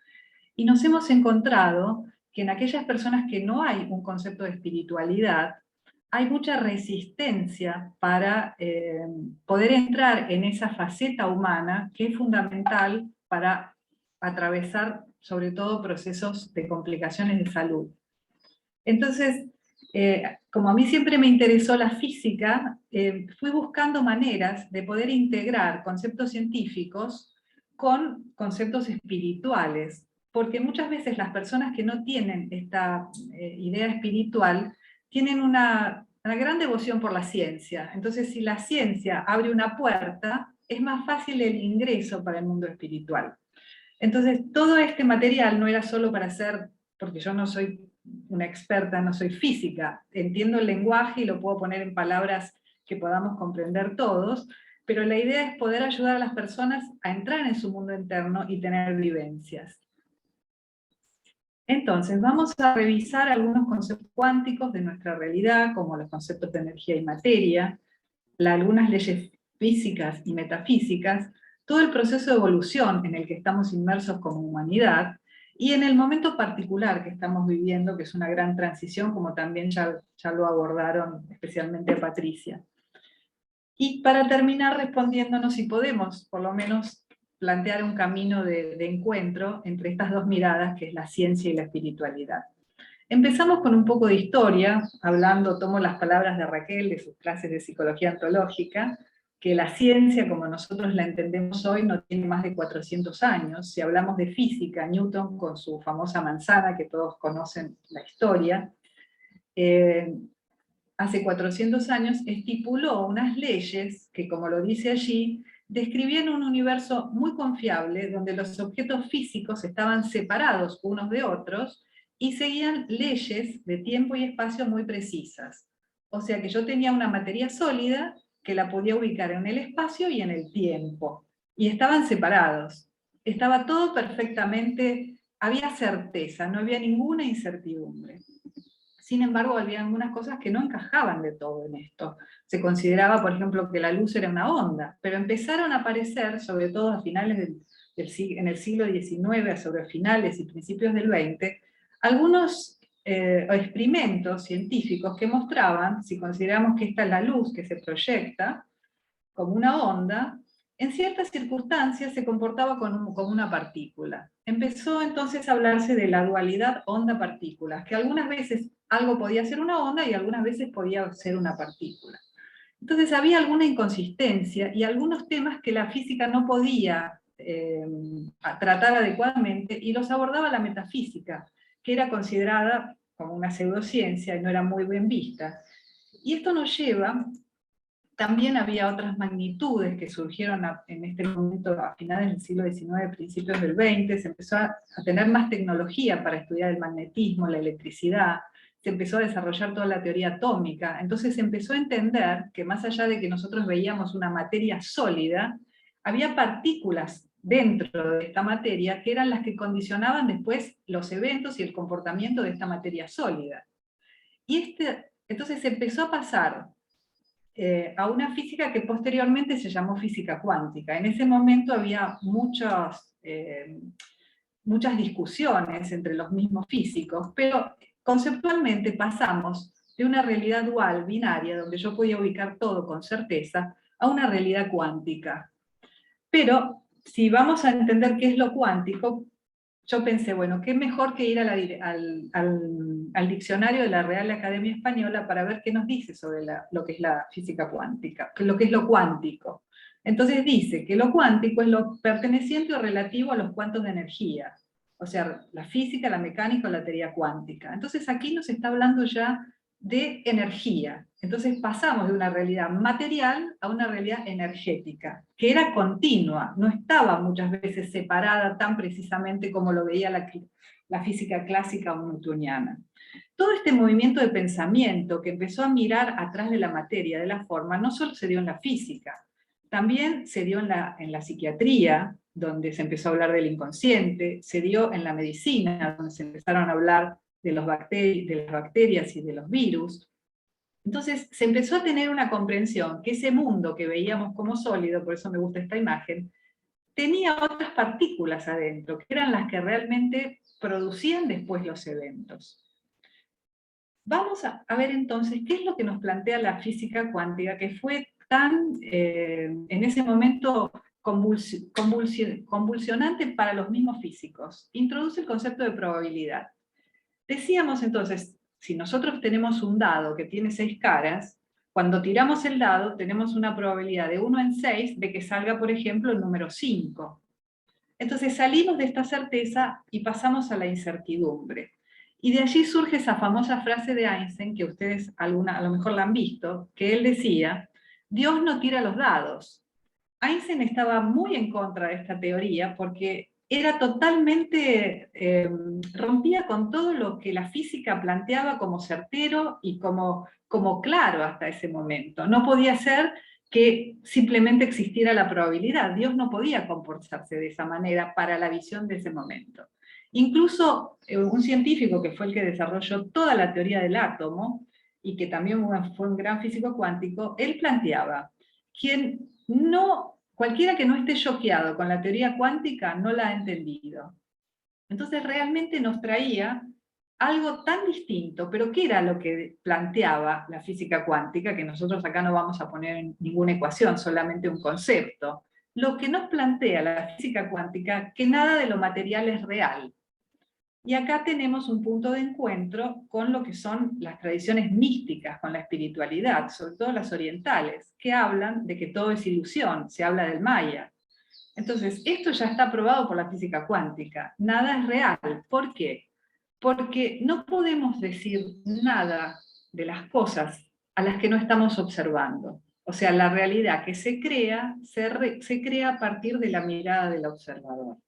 Y nos hemos encontrado que en aquellas personas que no hay un concepto de espiritualidad, hay mucha resistencia para poder entrar en esa faceta humana que es fundamental para atravesar sobre todo procesos de complicaciones de salud. Entonces, como a mí siempre me interesó la física, fui buscando maneras de poder integrar conceptos científicos con conceptos espirituales, porque muchas veces las personas que no tienen esta idea espiritual tienen una gran devoción por la ciencia. Entonces, si la ciencia abre una puerta, es más fácil el ingreso para el mundo espiritual. Entonces, todo este material no era solo para hacer, porque yo no soy una experta, no soy física, entiendo el lenguaje y lo puedo poner en palabras que podamos comprender todos, pero la idea es poder ayudar a las personas a entrar en su mundo interno y tener vivencias. Entonces, vamos a revisar algunos conceptos cuánticos de nuestra realidad, como los conceptos de energía y materia, algunas leyes físicas y metafísicas, todo el proceso de evolución en el que estamos inmersos como humanidad, y en el momento particular que estamos viviendo, que es una gran transición, como también ya lo abordaron especialmente Patricia. Y para terminar respondiéndonos si podemos, por lo menos, plantear un camino de encuentro entre estas dos miradas, que es la ciencia y la espiritualidad. Empezamos con un poco de historia, tomo las palabras de Raquel de sus clases de psicología ontológica, que la ciencia, como nosotros la entendemos hoy, no tiene más de 400 años. Si hablamos de física, Newton, con su famosa manzana, que todos conocen la historia, hace 400 años estipuló unas leyes que, como lo dice allí, describían un universo muy confiable, donde los objetos físicos estaban separados unos de otros, y seguían leyes de tiempo y espacio muy precisas. O sea que yo tenía una materia sólida que la podía ubicar en el espacio y en el tiempo. Y estaban separados. Estaba todo perfectamente, había certeza, no había ninguna incertidumbre. Sin embargo, había algunas cosas que no encajaban de todo en esto. Se consideraba, por ejemplo, que la luz era una onda, pero empezaron a aparecer, sobre todo a finales en el siglo XIX, sobre finales y principios del XX, algunos o experimentos científicos que mostraban, si consideramos que esta es la luz que se proyecta como una onda, en ciertas circunstancias se comportaba como una partícula. Empezó entonces a hablarse de la dualidad onda-partícula, que algunas veces algo podía ser una onda y algunas veces podía ser una partícula. Entonces había alguna inconsistencia y algunos temas que la física no podía tratar adecuadamente, y los abordaba la metafísica, que era considerada como una pseudociencia y no era muy bien vista. Y esto nos lleva, también había otras magnitudes que surgieron en este momento a finales del siglo XIX, principios del XX, se empezó a tener más tecnología para estudiar el magnetismo, la electricidad, se empezó a desarrollar toda la teoría atómica, entonces se empezó a entender que más allá de que nosotros veíamos una materia sólida, había partículas dentro de esta materia que eran las que condicionaban después los eventos y el comportamiento de esta materia sólida. Y entonces se empezó a pasar a una física que posteriormente se llamó física cuántica. En ese momento había muchas discusiones entre los mismos físicos, pero conceptualmente pasamos de una realidad dual, binaria, donde yo podía ubicar todo con certeza, a una realidad cuántica. Pero si vamos a entender qué es lo cuántico, yo pensé, bueno, qué mejor que ir al diccionario de la Real Academia Española para ver qué nos dice sobre lo que es la física cuántica, lo que es lo cuántico. Entonces dice que lo cuántico es lo perteneciente o relativo a los cuantos de energía, o sea, la física, la mecánica o la teoría cuántica. Entonces aquí nos está hablando ya de energía. Entonces pasamos de una realidad material a una realidad energética, que era continua, no estaba muchas veces separada tan precisamente como lo veía la física clásica o newtoniana. Todo este movimiento de pensamiento que empezó a mirar atrás de la materia, de la forma, no solo se dio en la física, también se dio en la psiquiatría, donde se empezó a hablar del inconsciente, se dio en la medicina, donde se empezaron a hablar de las bacterias y de los virus. Entonces se empezó a tener una comprensión que ese mundo que veíamos como sólido, por eso me gusta esta imagen, tenía otras partículas adentro, que eran las que realmente producían después los eventos. Vamos a ver entonces qué es lo que nos plantea la física cuántica, que fue tan, en ese momento, convulsionante para los mismos físicos. Introduce el concepto de probabilidad. Decíamos entonces, si nosotros tenemos un dado que tiene 6 caras, cuando tiramos el dado tenemos una probabilidad de 1 en 6 de que salga, por ejemplo, el número 5. Entonces salimos de esta certeza y pasamos a la incertidumbre. Y de allí surge esa famosa frase de Einstein, que ustedes a lo mejor la han visto, que él decía, Dios no tira los dados. Einstein estaba muy en contra de esta teoría porque era totalmente, rompía con todo lo que la física planteaba como certero y como claro hasta ese momento. No podía ser que simplemente existiera la probabilidad. Dios no podía comportarse de esa manera para la visión de ese momento. Incluso un científico que fue el que desarrolló toda la teoría del átomo, y que también fue un gran físico cuántico, él planteaba, cualquiera que no esté choqueado con la teoría cuántica no la ha entendido. Entonces realmente nos traía algo tan distinto, pero ¿qué era lo que planteaba la física cuántica? Que nosotros acá no vamos a poner en ninguna ecuación, solamente un concepto. Lo que nos plantea la física cuántica, que nada de lo material es real. Y acá tenemos un punto de encuentro con lo que son las tradiciones místicas, con la espiritualidad, sobre todo las orientales, que hablan de que todo es ilusión, se habla del Maya. Entonces, esto ya está probado por la física cuántica, nada es real. ¿Por qué? Porque no podemos decir nada de las cosas a las que no estamos observando. O sea, la realidad que se crea a partir de la mirada del observador.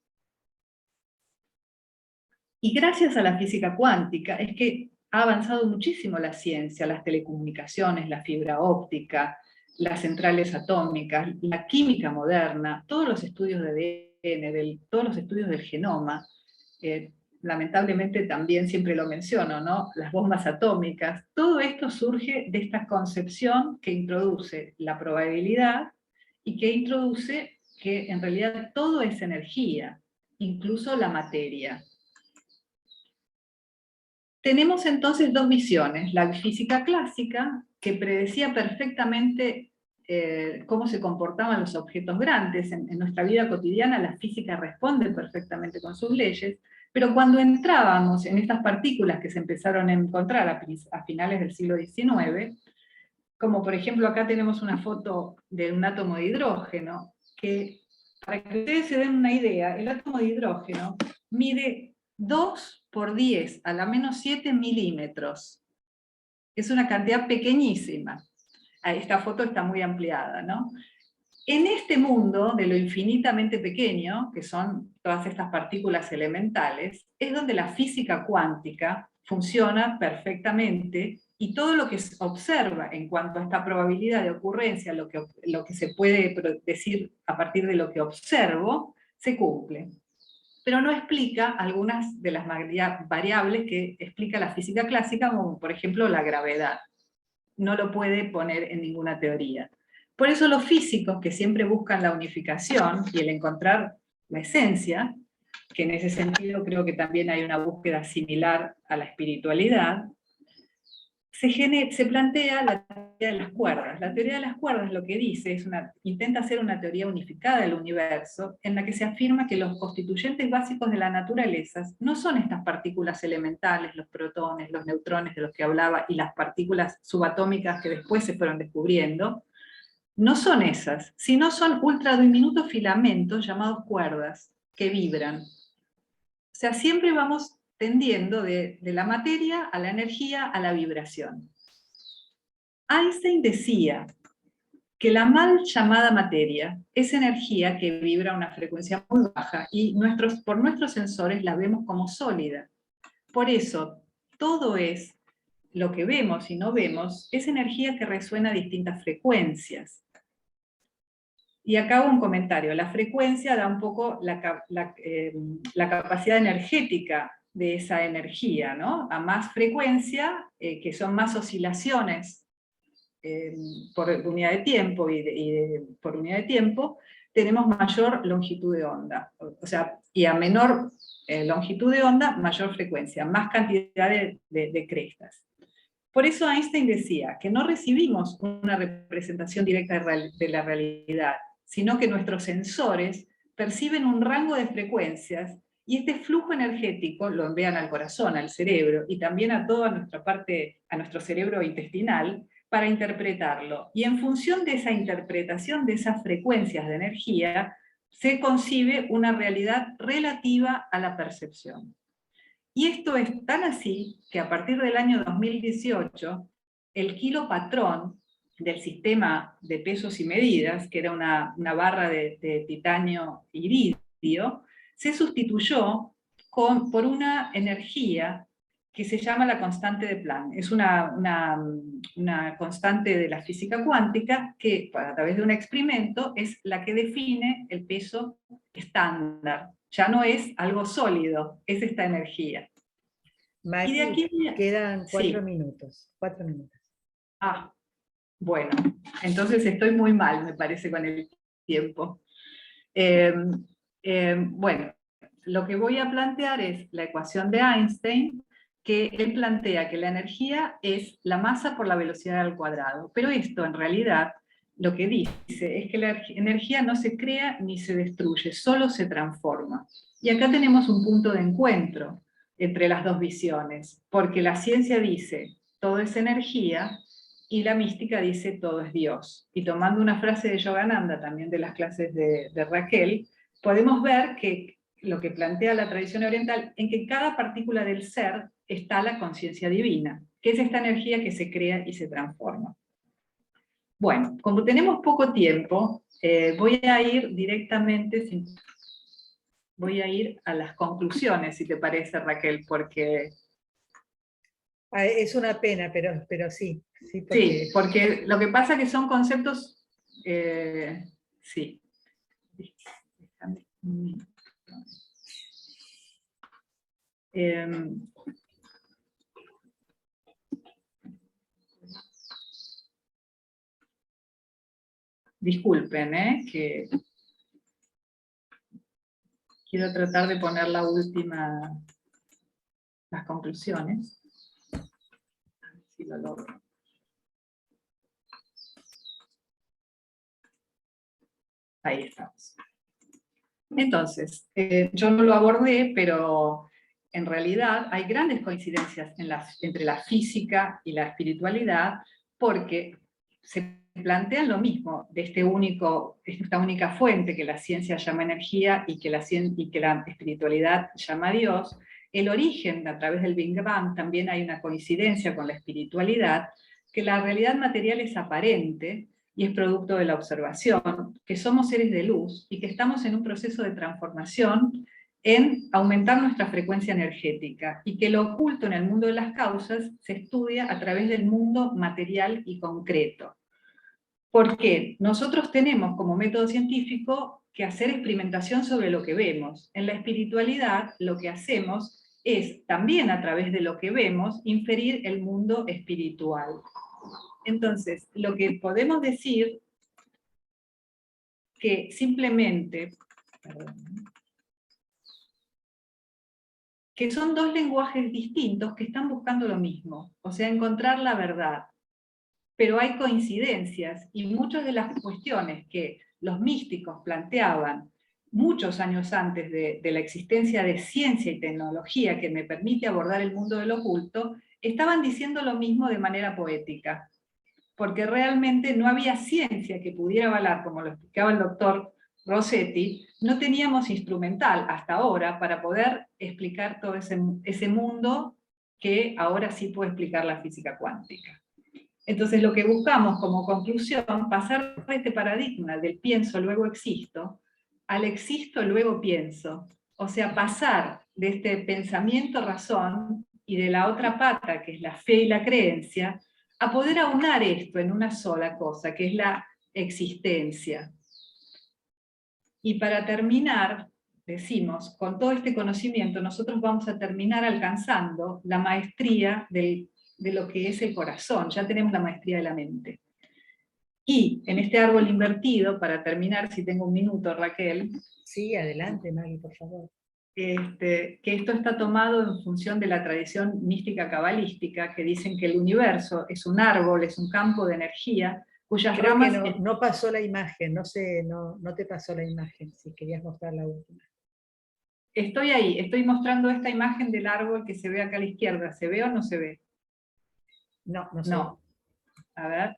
Y gracias a la física cuántica es que ha avanzado muchísimo la ciencia, las telecomunicaciones, la fibra óptica, las centrales atómicas, la química moderna, todos los estudios de ADN, todos los estudios del genoma, lamentablemente también siempre lo menciono, ¿no? Las bombas atómicas, todo esto surge de esta concepción que introduce la probabilidad y que introduce que en realidad todo es energía, incluso la materia. tenemos entonces dos visiones. La física clásica, que predecía perfectamente cómo se comportaban los objetos grandes. En nuestra vida cotidiana la física responde perfectamente con sus leyes, pero cuando entrábamos en estas partículas que se empezaron a encontrar a finales del siglo XIX, como por ejemplo acá tenemos una foto de un átomo de hidrógeno, que para que ustedes se den una idea, el átomo de hidrógeno mide 2 por 10 a la menos 7 milímetros. Es una cantidad pequeñísima. Esta foto está muy ampliada, ¿no? En este mundo de lo infinitamente pequeño, que son todas estas partículas elementales, es donde la física cuántica funciona perfectamente y todo lo que se observa en cuanto a esta probabilidad de ocurrencia, lo que se puede decir a partir de lo que observo, se cumple. Pero no explica algunas de las variables que explica la física clásica, como por ejemplo la gravedad. No lo puede poner en ninguna teoría. Por eso los físicos, que siempre buscan la unificación y el encontrar la esencia, que en ese sentido creo que también hay una búsqueda similar a la espiritualidad, se plantea la teoría de las cuerdas. La teoría de las cuerdas lo que dice intenta hacer una teoría unificada del universo, en la que se afirma que los constituyentes básicos de la naturaleza no son estas partículas elementales, los protones, los neutrones de los que hablaba, y las partículas subatómicas que después se fueron descubriendo, no son esas, sino son ultra diminutos filamentos llamados cuerdas, que vibran. O sea, siempre vamos tendiendo de la materia a la energía a la vibración. Einstein decía que la mal llamada materia es energía que vibra a una frecuencia muy baja y por nuestros sensores la vemos como sólida. Por eso, todo es lo que vemos y no vemos, es energía que resuena a distintas frecuencias. Y acá hago un comentario. La frecuencia da un poco la capacidad energética de esa energía, ¿no? A más frecuencia, que son más oscilaciones por unidad de tiempo por unidad de tiempo, tenemos mayor longitud de onda. O sea, y a menor longitud de onda, mayor frecuencia, más cantidad de crestas. Por eso Einstein decía que no recibimos una representación directa de la realidad, sino que nuestros sensores perciben un rango de frecuencias y este flujo energético lo envían al corazón, al cerebro, y también a toda nuestra parte, a nuestro cerebro intestinal, para interpretarlo. Y en función de esa interpretación de esas frecuencias de energía, se concibe una realidad relativa a la percepción. Y esto es tan así que a partir del año 2018, el kilopatrón del sistema de pesos y medidas, que era una barra de titanio iridio, se sustituyó por una energía que se llama la constante de Planck. Es una constante de la física cuántica que, a través de un experimento, es la que define el peso estándar. Ya no es algo sólido, es esta energía. Mari, y de aquí quedan 4 sí. minutos. 4 minutos. Ah, bueno, entonces estoy muy mal, me parece, con el tiempo. Bueno, lo que voy a plantear es la ecuación de Einstein, que él plantea que la energía es la masa por la velocidad al cuadrado. Pero esto, en realidad, lo que dice es que la energía no se crea ni se destruye, solo se transforma. Y acá tenemos un punto de encuentro entre las dos visiones, porque la ciencia dice, todo es energía, y la mística dice, todo es Dios. Y tomando una frase de Yogananda, también de las clases de Raquel, podemos ver que lo que plantea la tradición oriental, en que cada partícula del ser está la conciencia divina, que es esta energía que se crea y se transforma. Bueno, como tenemos poco tiempo, voy a ir directamente, voy a ir a las conclusiones, si te parece, Raquel, porque... Es una pena, pero sí. Sí, porque lo que pasa es que son conceptos... sí. Déjame un minuto. Disculpen, que quiero tratar de poner las conclusiones. si lo logro. Ahí estamos. Entonces, yo no lo abordé, pero en realidad hay grandes coincidencias entre la física y la espiritualidad, porque se plantean lo mismo de esta única fuente que la ciencia llama energía y que la espiritualidad llama Dios. El origen, a través del Big Bang, también hay una coincidencia con la espiritualidad, que la realidad material es aparente, y es producto de la observación, que somos seres de luz y que estamos en un proceso de transformación en aumentar nuestra frecuencia energética, y que lo oculto en el mundo de las causas se estudia a través del mundo material y concreto. Porque nosotros tenemos como método científico que hacer experimentación sobre lo que vemos. En la espiritualidad lo que hacemos es, también a través de lo que vemos, inferir el mundo espiritual. Entonces, lo que podemos decir que simplemente, que son dos lenguajes distintos que están buscando lo mismo, o sea, encontrar la verdad. Pero hay coincidencias, y muchas de las cuestiones que los místicos planteaban muchos años antes de la existencia de ciencia y tecnología que me permite abordar el mundo del oculto, estaban diciendo lo mismo de manera poética. Porque realmente no había ciencia que pudiera avalar, como lo explicaba el doctor Rossetti, no teníamos instrumental hasta ahora para poder explicar todo ese mundo que ahora sí puede explicar la física cuántica. Entonces lo que buscamos como conclusión, pasar de este paradigma del pienso luego existo, al existo luego pienso. O sea, pasar de este pensamiento razón y de la otra pata, que es la fe y la creencia, a poder aunar esto en una sola cosa, que es la existencia. Y para terminar, decimos, con todo este conocimiento, nosotros vamos a terminar alcanzando la maestría de lo que es el corazón, ya tenemos la maestría de la mente. Y en este árbol invertido, para terminar, si tengo un minuto, Raquel. Sí, adelante, Maggie, por favor. Que esto está tomado en función de la tradición mística cabalística, que dicen que el universo es un árbol, es un campo de energía, cuyas Creo ramas... que no pasó la imagen, no sé, no te pasó la imagen, si querías mostrar la última. Estoy ahí, estoy mostrando esta imagen del árbol que se ve acá a la izquierda. ¿Se ve o no se ve? No, no sé. No. A ver.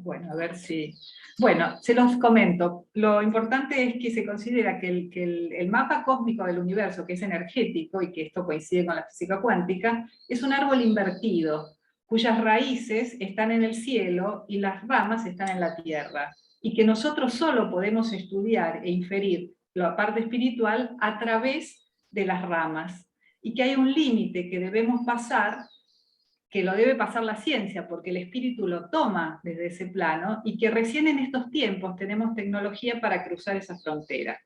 Bueno, a ver si... Bueno, se los comento. Lo importante es que se considera que el mapa cósmico del universo, que es energético, y que esto coincide con la física cuántica, es un árbol invertido, cuyas raíces están en el cielo y las ramas están en la tierra. Y que nosotros solo podemos estudiar e inferir la parte espiritual a través de las ramas. Y que hay un límite que debemos pasar, que lo debe pasar la ciencia, porque el espíritu lo toma desde ese plano, y que recién en estos tiempos tenemos tecnología para cruzar esa frontera.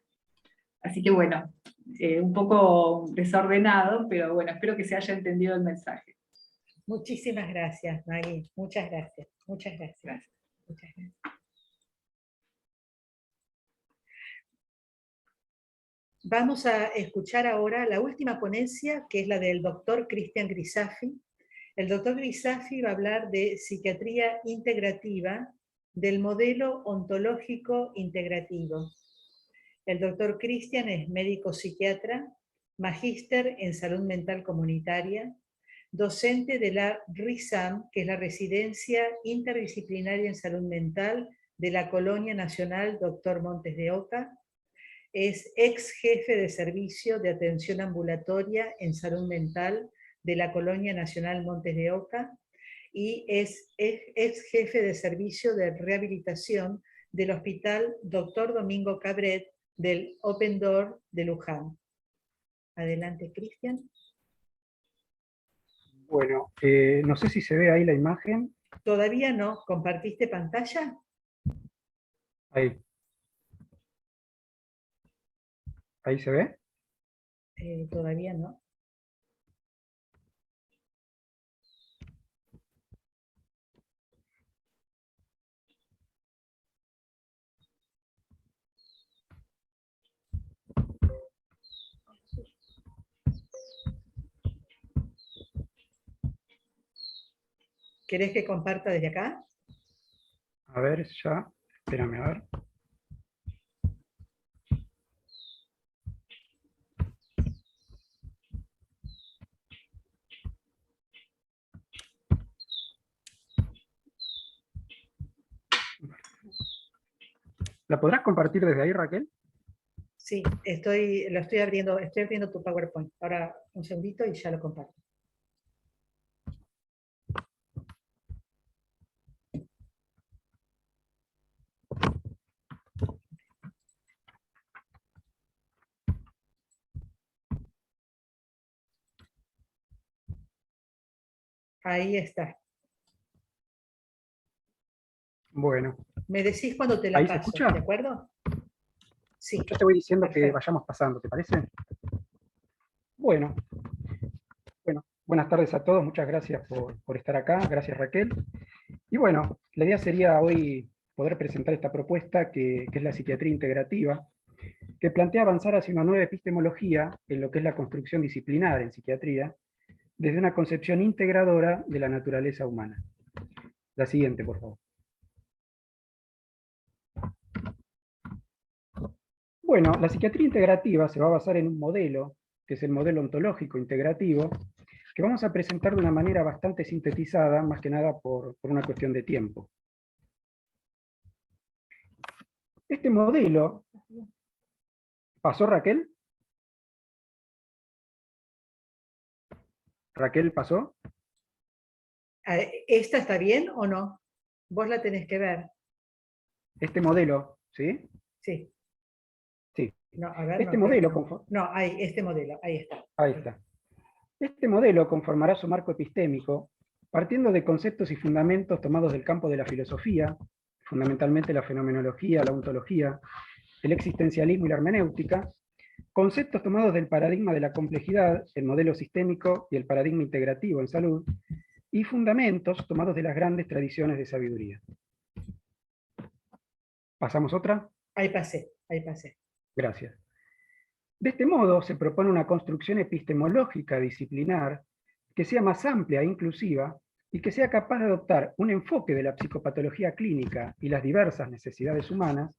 Así que bueno, un poco desordenado, pero bueno, espero que se haya entendido el mensaje. Muchísimas gracias, Maggie. Muchas gracias. Muchas gracias. Gracias. Muchas gracias. Vamos a escuchar ahora la última ponencia, que es la del doctor Cristian Grisafi. El doctor Grisafi va a hablar de psiquiatría integrativa, del modelo ontológico integrativo. El doctor Cristian es médico psiquiatra, magíster en salud mental comunitaria, docente de la RISAM, que es la Residencia Interdisciplinaria en Salud Mental de la Colonia Nacional Dr. Montes de Oca. Es ex jefe de servicio de atención ambulatoria en salud mental de la Colonia Nacional Montes de Oca y es ex jefe de servicio de rehabilitación del Hospital Dr. Domingo Cabret del Open Door de Luján. Adelante, Cristian. Bueno, no sé si se ve ahí la imagen. Todavía no. ¿Compartiste pantalla? Ahí. ¿Ahí se ve? Todavía no. ¿Querés que comparta desde acá? A ver, ya. Espérame, a ver. ¿La podrás compartir desde ahí, Raquel? Sí, estoy abriendo tu PowerPoint. Ahora un segundito y ya lo comparto. Ahí está. Bueno, Me decís cuando te la ¿ahí se paso, escucha? ¿de acuerdo? Sí. Yo te voy diciendo que Perfecto. vayamos pasando, ¿te parece? Bueno, buenas tardes a todos, muchas gracias por estar acá, gracias Raquel. Y bueno, la idea sería hoy poder presentar esta propuesta que es la psiquiatría integrativa, que plantea avanzar hacia una nueva epistemología en lo que es la construcción disciplinar en psiquiatría, desde una concepción integradora de la naturaleza humana. La siguiente, por favor. Bueno, la psiquiatría integrativa se va a basar en un modelo, que es el modelo ontológico integrativo, que vamos a presentar de una manera bastante sintetizada, más que nada por una cuestión de tiempo. Este modelo... ¿Pasó, Raquel? ¿Raquel pasó? ¿Esta está bien o no? Vos la tenés que ver. Este modelo, ¿sí? Sí. Sí. No, a ver, Este no, creo que modelo... no. No, este modelo, ahí está. Ahí está. Este modelo conformará su marco epistémico partiendo de conceptos y fundamentos tomados del campo de la filosofía, fundamentalmente la fenomenología, la ontología, el existencialismo y la hermenéutica, conceptos tomados del paradigma de la complejidad, el modelo sistémico y el paradigma integrativo en salud, y fundamentos tomados de las grandes tradiciones de sabiduría. ¿Pasamos otra? Ahí pasé, ahí pasé. Gracias. De este modo, se propone una construcción epistemológica disciplinar que sea más amplia e inclusiva y que sea capaz de adoptar un enfoque de la psicopatología clínica y las diversas necesidades humanas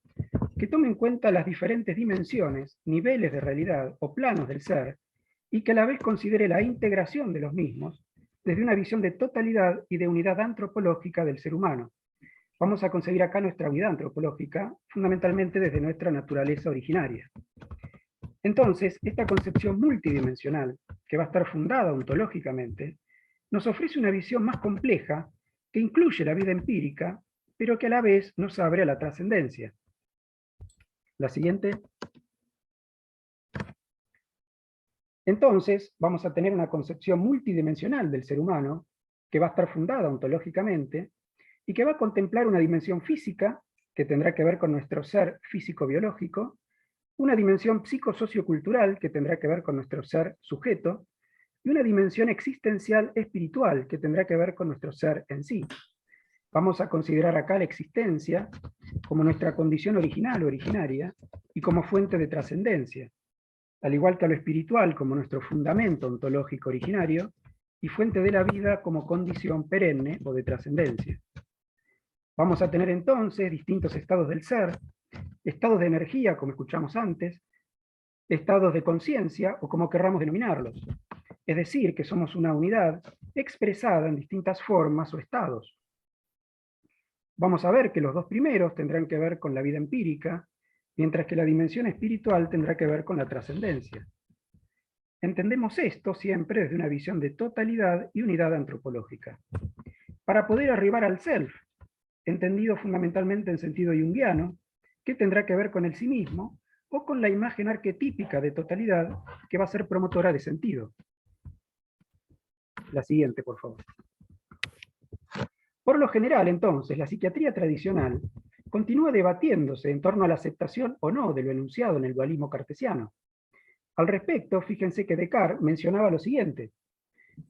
que tome en cuenta las diferentes dimensiones, niveles de realidad o planos del ser y que a la vez considere la integración de los mismos desde una visión de totalidad y de unidad antropológica del ser humano. Vamos a conseguir acá nuestra unidad antropológica fundamentalmente desde nuestra naturaleza originaria. Entonces, esta concepción multidimensional, que va a estar fundada ontológicamente, nos ofrece una visión más compleja que incluye la vida empírica, pero que a la vez nos abre a la trascendencia. La siguiente. Entonces, vamos a tener una concepción multidimensional del ser humano, que va a estar fundada ontológicamente, y que va a contemplar una dimensión física, que tendrá que ver con nuestro ser físico-biológico, una dimensión psicosociocultural que tendrá que ver con nuestro ser sujeto, y una dimensión existencial espiritual que tendrá que ver con nuestro ser en sí. Vamos a considerar acá la existencia como nuestra condición original o originaria y como fuente de trascendencia, al igual que a lo espiritual como nuestro fundamento ontológico originario y fuente de la vida como condición perenne o de trascendencia. Vamos a tener entonces distintos estados del ser, estados de energía, como escuchamos antes, estados de conciencia, o como querramos denominarlos. Es decir, que somos una unidad expresada en distintas formas o estados. Vamos a ver que los dos primeros tendrán que ver con la vida empírica, mientras que la dimensión espiritual tendrá que ver con la trascendencia. Entendemos esto siempre desde una visión de totalidad y unidad antropológica. Para poder arribar al self, entendido fundamentalmente en sentido junguiano, que tendrá que ver con el sí mismo, o con la imagen arquetípica de totalidad que va a ser promotora de sentido. La siguiente, por favor. Por lo general, entonces, la psiquiatría tradicional continúa debatiéndose en torno a la aceptación o no de lo enunciado en el dualismo cartesiano. Al respecto, fíjense que Descartes mencionaba lo siguiente: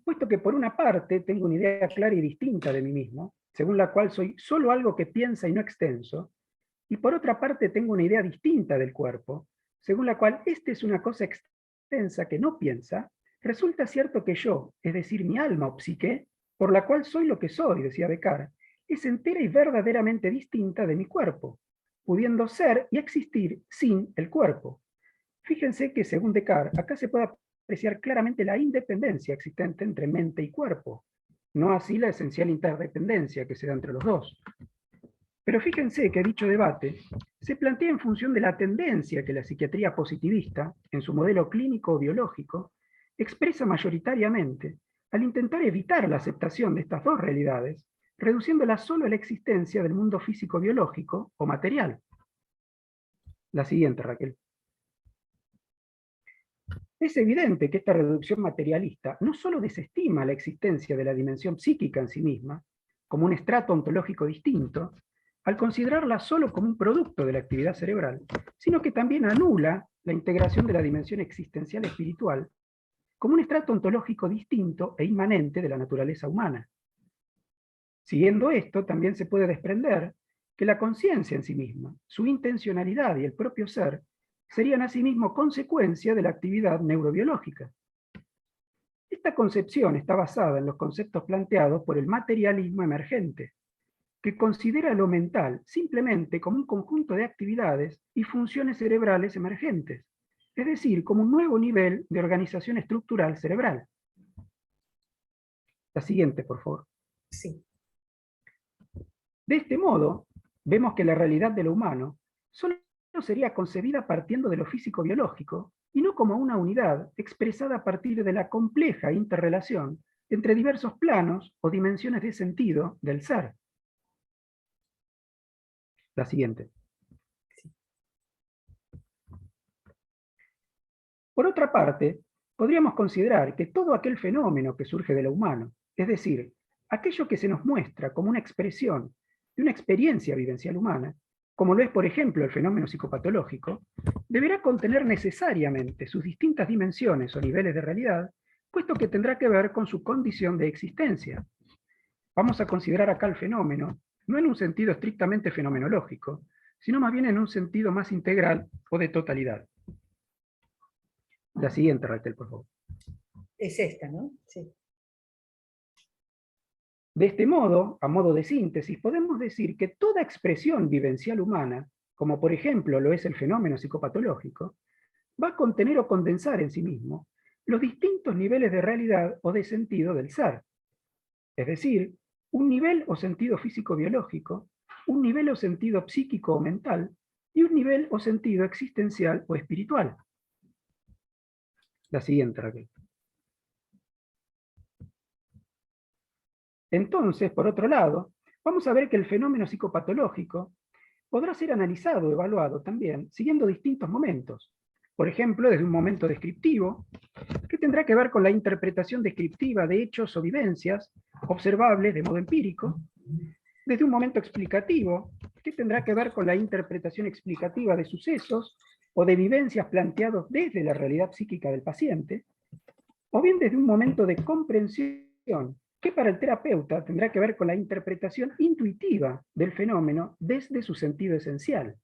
puesto que por una parte tengo una idea clara y distinta de mí mismo, según la cual soy solo algo que piensa y no extenso, y por otra parte tengo una idea distinta del cuerpo, según la cual éste es una cosa extensa que no piensa, resulta cierto que yo, es decir, mi alma o psique, por la cual soy lo que soy, decía Descartes, es entera y verdaderamente distinta de mi cuerpo, pudiendo ser y existir sin el cuerpo. Fíjense que, según Descartes, acá se puede apreciar claramente la independencia existente entre mente y cuerpo, no así la esencial interdependencia que se da entre los dos. Pero fíjense que dicho debate se plantea en función de la tendencia que la psiquiatría positivista, en su modelo clínico o biológico, expresa mayoritariamente al intentar evitar la aceptación de estas dos realidades, reduciéndola solo a la existencia del mundo físico-biológico o material. La siguiente, Raquel. Es evidente que esta reducción materialista no solo desestima la existencia de la dimensión psíquica en sí misma, como un estrato ontológico distinto, al considerarla solo como un producto de la actividad cerebral, sino que también anula la integración de la dimensión existencial espiritual como un estrato ontológico distinto e inmanente de la naturaleza humana. Siguiendo esto, también se puede desprender que la conciencia en sí misma, su intencionalidad y el propio ser, serían asimismo consecuencia de la actividad neurobiológica. Esta concepción está basada en los conceptos planteados por el materialismo emergente, que considera lo mental simplemente como un conjunto de actividades y funciones cerebrales emergentes, es decir, como un nuevo nivel de organización estructural cerebral. La siguiente, por favor. Sí. De este modo, vemos que la realidad de lo humano solo sería concebida partiendo de lo físico-biológico y no como una unidad expresada a partir de la compleja interrelación entre diversos planos o dimensiones de sentido del ser. La siguiente. Por otra parte, podríamos considerar que todo aquel fenómeno que surge de lo humano, es decir, aquello que se nos muestra como una expresión de una experiencia vivencial humana, como lo es, por ejemplo, el fenómeno psicopatológico, deberá contener necesariamente sus distintas dimensiones o niveles de realidad, puesto que tendrá que ver con su condición de existencia. Vamos a considerar acá el fenómeno, no en un sentido estrictamente fenomenológico, sino más bien en un sentido más integral o de totalidad. La siguiente, Raquel, por favor. Es esta, ¿no? Sí. De este modo, a modo de síntesis, podemos decir que toda expresión vivencial humana, como por ejemplo lo es el fenómeno psicopatológico, va a contener o condensar en sí mismo los distintos niveles de realidad o de sentido del ser. Es decir, un nivel o sentido físico-biológico, un nivel o sentido psíquico o mental, y un nivel o sentido existencial o espiritual. La siguiente, Raquel. Entonces, por otro lado, vamos a ver que el fenómeno psicopatológico podrá ser analizado o evaluado también siguiendo distintos momentos. Por ejemplo, desde un momento descriptivo, que tendrá que ver con la interpretación descriptiva de hechos o vivencias observables de modo empírico, desde un momento explicativo, que tendrá que ver con la interpretación explicativa de sucesos o de vivencias planteados desde la realidad psíquica del paciente, o bien desde un momento de comprensión, que para el terapeuta tendrá que ver con la interpretación intuitiva del fenómeno desde su sentido esencial.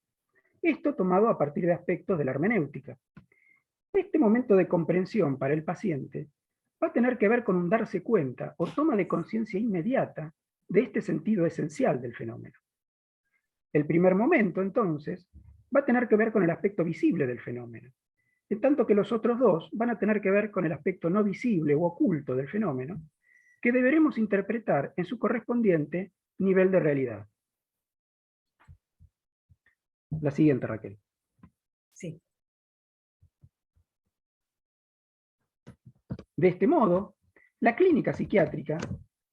Esto tomado a partir de aspectos de la hermenéutica. Este momento de comprensión para el paciente va a tener que ver con un darse cuenta o toma de conciencia inmediata de este sentido esencial del fenómeno. El primer momento, entonces, va a tener que ver con el aspecto visible del fenómeno, en tanto que los otros dos van a tener que ver con el aspecto no visible u oculto del fenómeno, que deberemos interpretar en su correspondiente nivel de realidad. La siguiente, Raquel. Sí. De este modo, la clínica psiquiátrica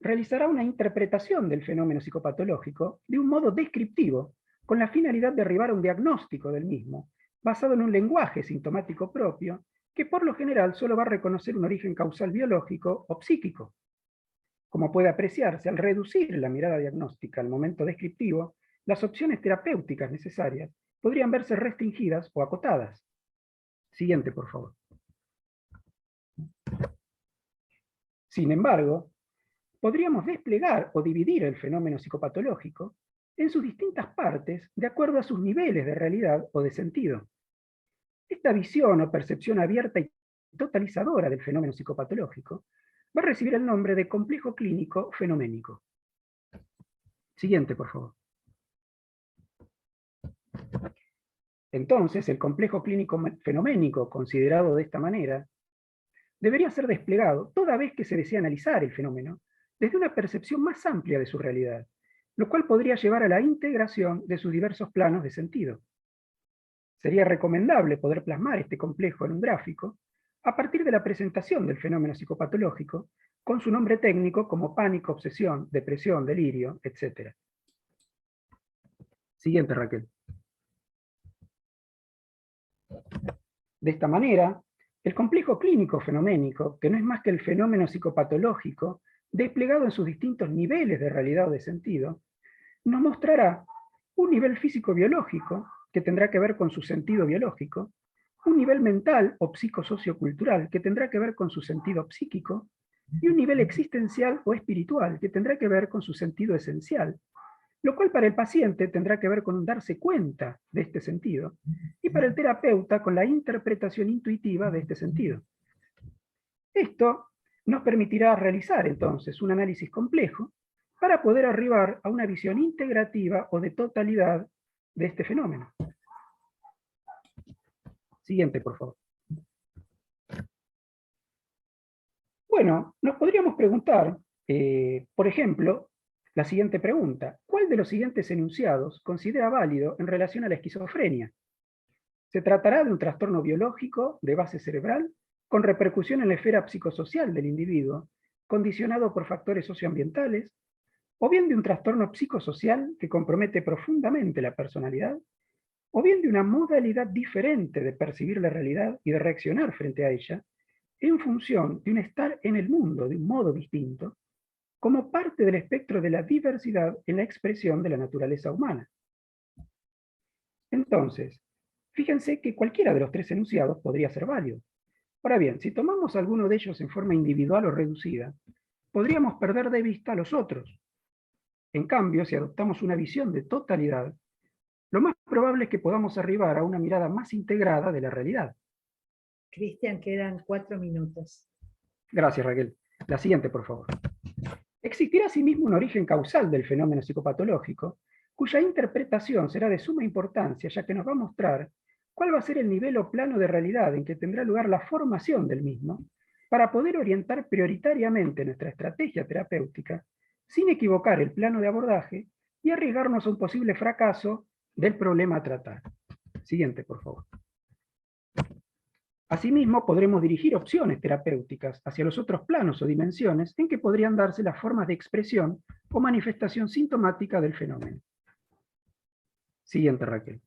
realizará una interpretación del fenómeno psicopatológico de un modo descriptivo, con la finalidad de arribar a un diagnóstico del mismo, basado en un lenguaje sintomático propio, que por lo general solo va a reconocer un origen causal biológico o psíquico. Como puede apreciarse, al reducir la mirada diagnóstica al momento descriptivo, las opciones terapéuticas necesarias podrían verse restringidas o acotadas. Siguiente, por favor. Sin embargo, podríamos desplegar o dividir el fenómeno psicopatológico en sus distintas partes de acuerdo a sus niveles de realidad o de sentido. Esta visión o percepción abierta y totalizadora del fenómeno psicopatológico va a recibir el nombre de complejo clínico fenoménico. Siguiente, por favor. Entonces, el complejo clínico fenoménico, considerado de esta manera, debería ser desplegado toda vez que se desea analizar el fenómeno desde una percepción más amplia de su realidad, lo cual podría llevar a la integración de sus diversos planos de sentido. Sería recomendable poder plasmar este complejo en un gráfico a partir de la presentación del fenómeno psicopatológico con su nombre técnico como pánico, obsesión, depresión, delirio, etc. Siguiente, Raquel. De esta manera, el complejo clínico fenoménico, que no es más que el fenómeno psicopatológico desplegado en sus distintos niveles de realidad o de sentido, nos mostrará un nivel físico-biológico que tendrá que ver con su sentido biológico, un nivel mental o psicosociocultural que tendrá que ver con su sentido psíquico, y un nivel existencial o espiritual que tendrá que ver con su sentido esencial, lo cual para el paciente tendrá que ver con un darse cuenta de este sentido, y para el terapeuta con la interpretación intuitiva de este sentido. Esto nos permitirá realizar entonces un análisis complejo para poder arribar a una visión integrativa o de totalidad de este fenómeno. Siguiente, por favor. Bueno, nos podríamos preguntar, por ejemplo, la siguiente pregunta: ¿cuál de los siguientes enunciados considera válido en relación a la esquizofrenia? ¿Se tratará de un trastorno biológico de base cerebral con repercusión en la esfera psicosocial del individuo, condicionado por factores socioambientales, o bien de un trastorno psicosocial que compromete profundamente la personalidad, o bien de una modalidad diferente de percibir la realidad y de reaccionar frente a ella, en función de un estar en el mundo de un modo distinto, como parte del espectro de la diversidad en la expresión de la naturaleza humana? Entonces, fíjense que cualquiera de los tres enunciados podría ser válido. Ahora bien, si tomamos alguno de ellos en forma individual o reducida, podríamos perder de vista a los otros. En cambio, si adoptamos una visión de totalidad, lo más probable es que podamos arribar a una mirada más integrada de la realidad. Cristian, quedan 4 minutos. Gracias, Raquel. La siguiente, por favor. Existirá asimismo un origen causal del fenómeno psicopatológico, cuya interpretación será de suma importancia, ya que nos va a mostrar cuál va a ser el nivel o plano de realidad en que tendrá lugar la formación del mismo, para poder orientar prioritariamente nuestra estrategia terapéutica, sin equivocar el plano de abordaje y arriesgarnos a un posible fracaso del problema a tratar. Siguiente, por favor. Asimismo, podremos dirigir opciones terapéuticas hacia los otros planos o dimensiones en que podrían darse las formas de expresión o manifestación sintomática del fenómeno. Siguiente, Raquel.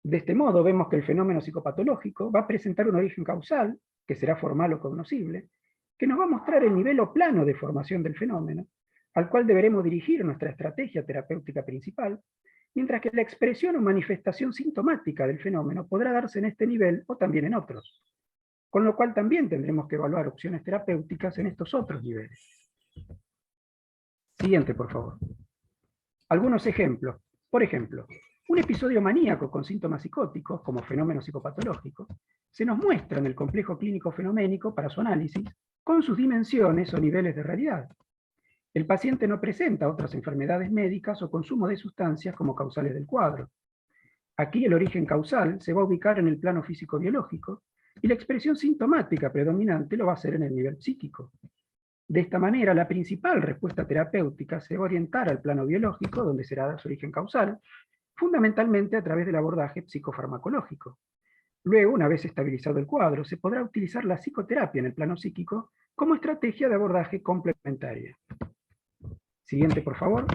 De este modo, vemos que el fenómeno psicopatológico va a presentar un origen causal, que será formal o cognoscible, que nos va a mostrar el nivel o plano de formación del fenómeno, al cual deberemos dirigir nuestra estrategia terapéutica principal, mientras que la expresión o manifestación sintomática del fenómeno podrá darse en este nivel o también en otros, con lo cual también tendremos que evaluar opciones terapéuticas en estos otros niveles. Siguiente, por favor. Algunos ejemplos. Por ejemplo, un episodio maníaco con síntomas psicóticos, como fenómeno psicopatológico, se nos muestra en el complejo clínico fenoménico para su análisis, con sus dimensiones o niveles de realidad. El paciente no presenta otras enfermedades médicas o consumo de sustancias como causales del cuadro. Aquí el origen causal se va a ubicar en el plano físico-biológico y la expresión sintomática predominante lo va a hacer en el nivel psíquico. De esta manera, la principal respuesta terapéutica se va a orientar al plano biológico, donde será su origen causal, fundamentalmente a través del abordaje psicofarmacológico. Luego, una vez estabilizado el cuadro, se podrá utilizar la psicoterapia en el plano psíquico como estrategia de abordaje complementaria. Siguiente, por favor.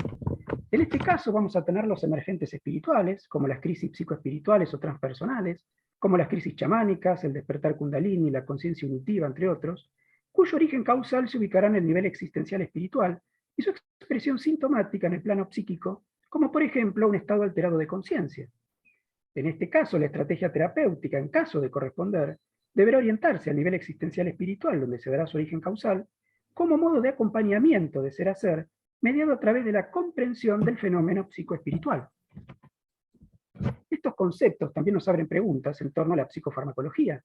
En este caso vamos a tener los emergentes espirituales, como las crisis psicoespirituales o transpersonales, como las crisis chamánicas, el despertar kundalini, la conciencia unitiva, entre otros, cuyo origen causal se ubicará en el nivel existencial espiritual y su expresión sintomática en el plano psíquico, como por ejemplo un estado alterado de conciencia. En este caso, la estrategia terapéutica, en caso de corresponder, deberá orientarse al nivel existencial espiritual, donde se dará su origen causal, como modo de acompañamiento de ser a ser, mediado a través de la comprensión del fenómeno psicoespiritual. Estos conceptos también nos abren preguntas en torno a la psicofarmacología,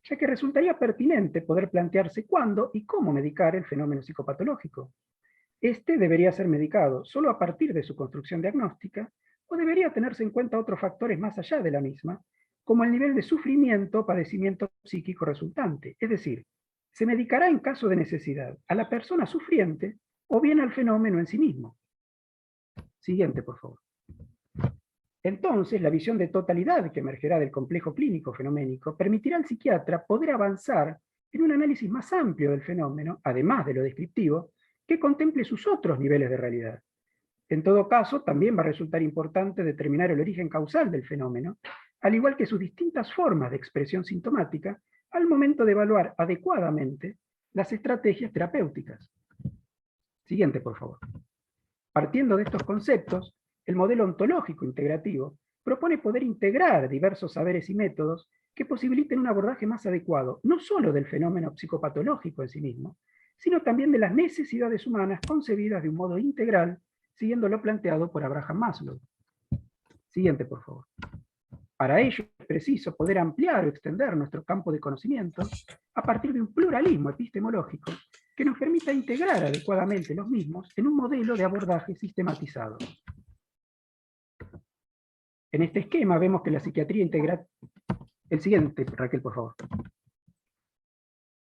ya que resultaría pertinente poder plantearse cuándo y cómo medicar el fenómeno psicopatológico. Este debería ser medicado solo a partir de su construcción diagnóstica, o debería tenerse en cuenta otros factores más allá de la misma, como el nivel de sufrimiento o padecimiento psíquico resultante. Es decir, se medicará en caso de necesidad a la persona sufriente o bien al fenómeno en sí mismo. Siguiente, por favor. Entonces, la visión de totalidad que emergerá del complejo clínico fenoménico permitirá al psiquiatra poder avanzar en un análisis más amplio del fenómeno, además de lo descriptivo, que contemple sus otros niveles de realidad. En todo caso, también va a resultar importante determinar el origen causal del fenómeno, al igual que sus distintas formas de expresión sintomática, al momento de evaluar adecuadamente las estrategias terapéuticas. Siguiente, por favor. Partiendo de estos conceptos, el modelo ontológico integrativo propone poder integrar diversos saberes y métodos que posibiliten un abordaje más adecuado, no solo del fenómeno psicopatológico en sí mismo, sino también de las necesidades humanas concebidas de un modo integral, siguiendo lo planteado por Abraham Maslow. Siguiente, por favor. Para ello es preciso poder ampliar o extender nuestro campo de conocimiento a partir de un pluralismo epistemológico que nos permita integrar adecuadamente los mismos en un modelo de abordaje sistematizado. En este esquema vemos que la psiquiatría integrativa... El siguiente, Raquel, por favor.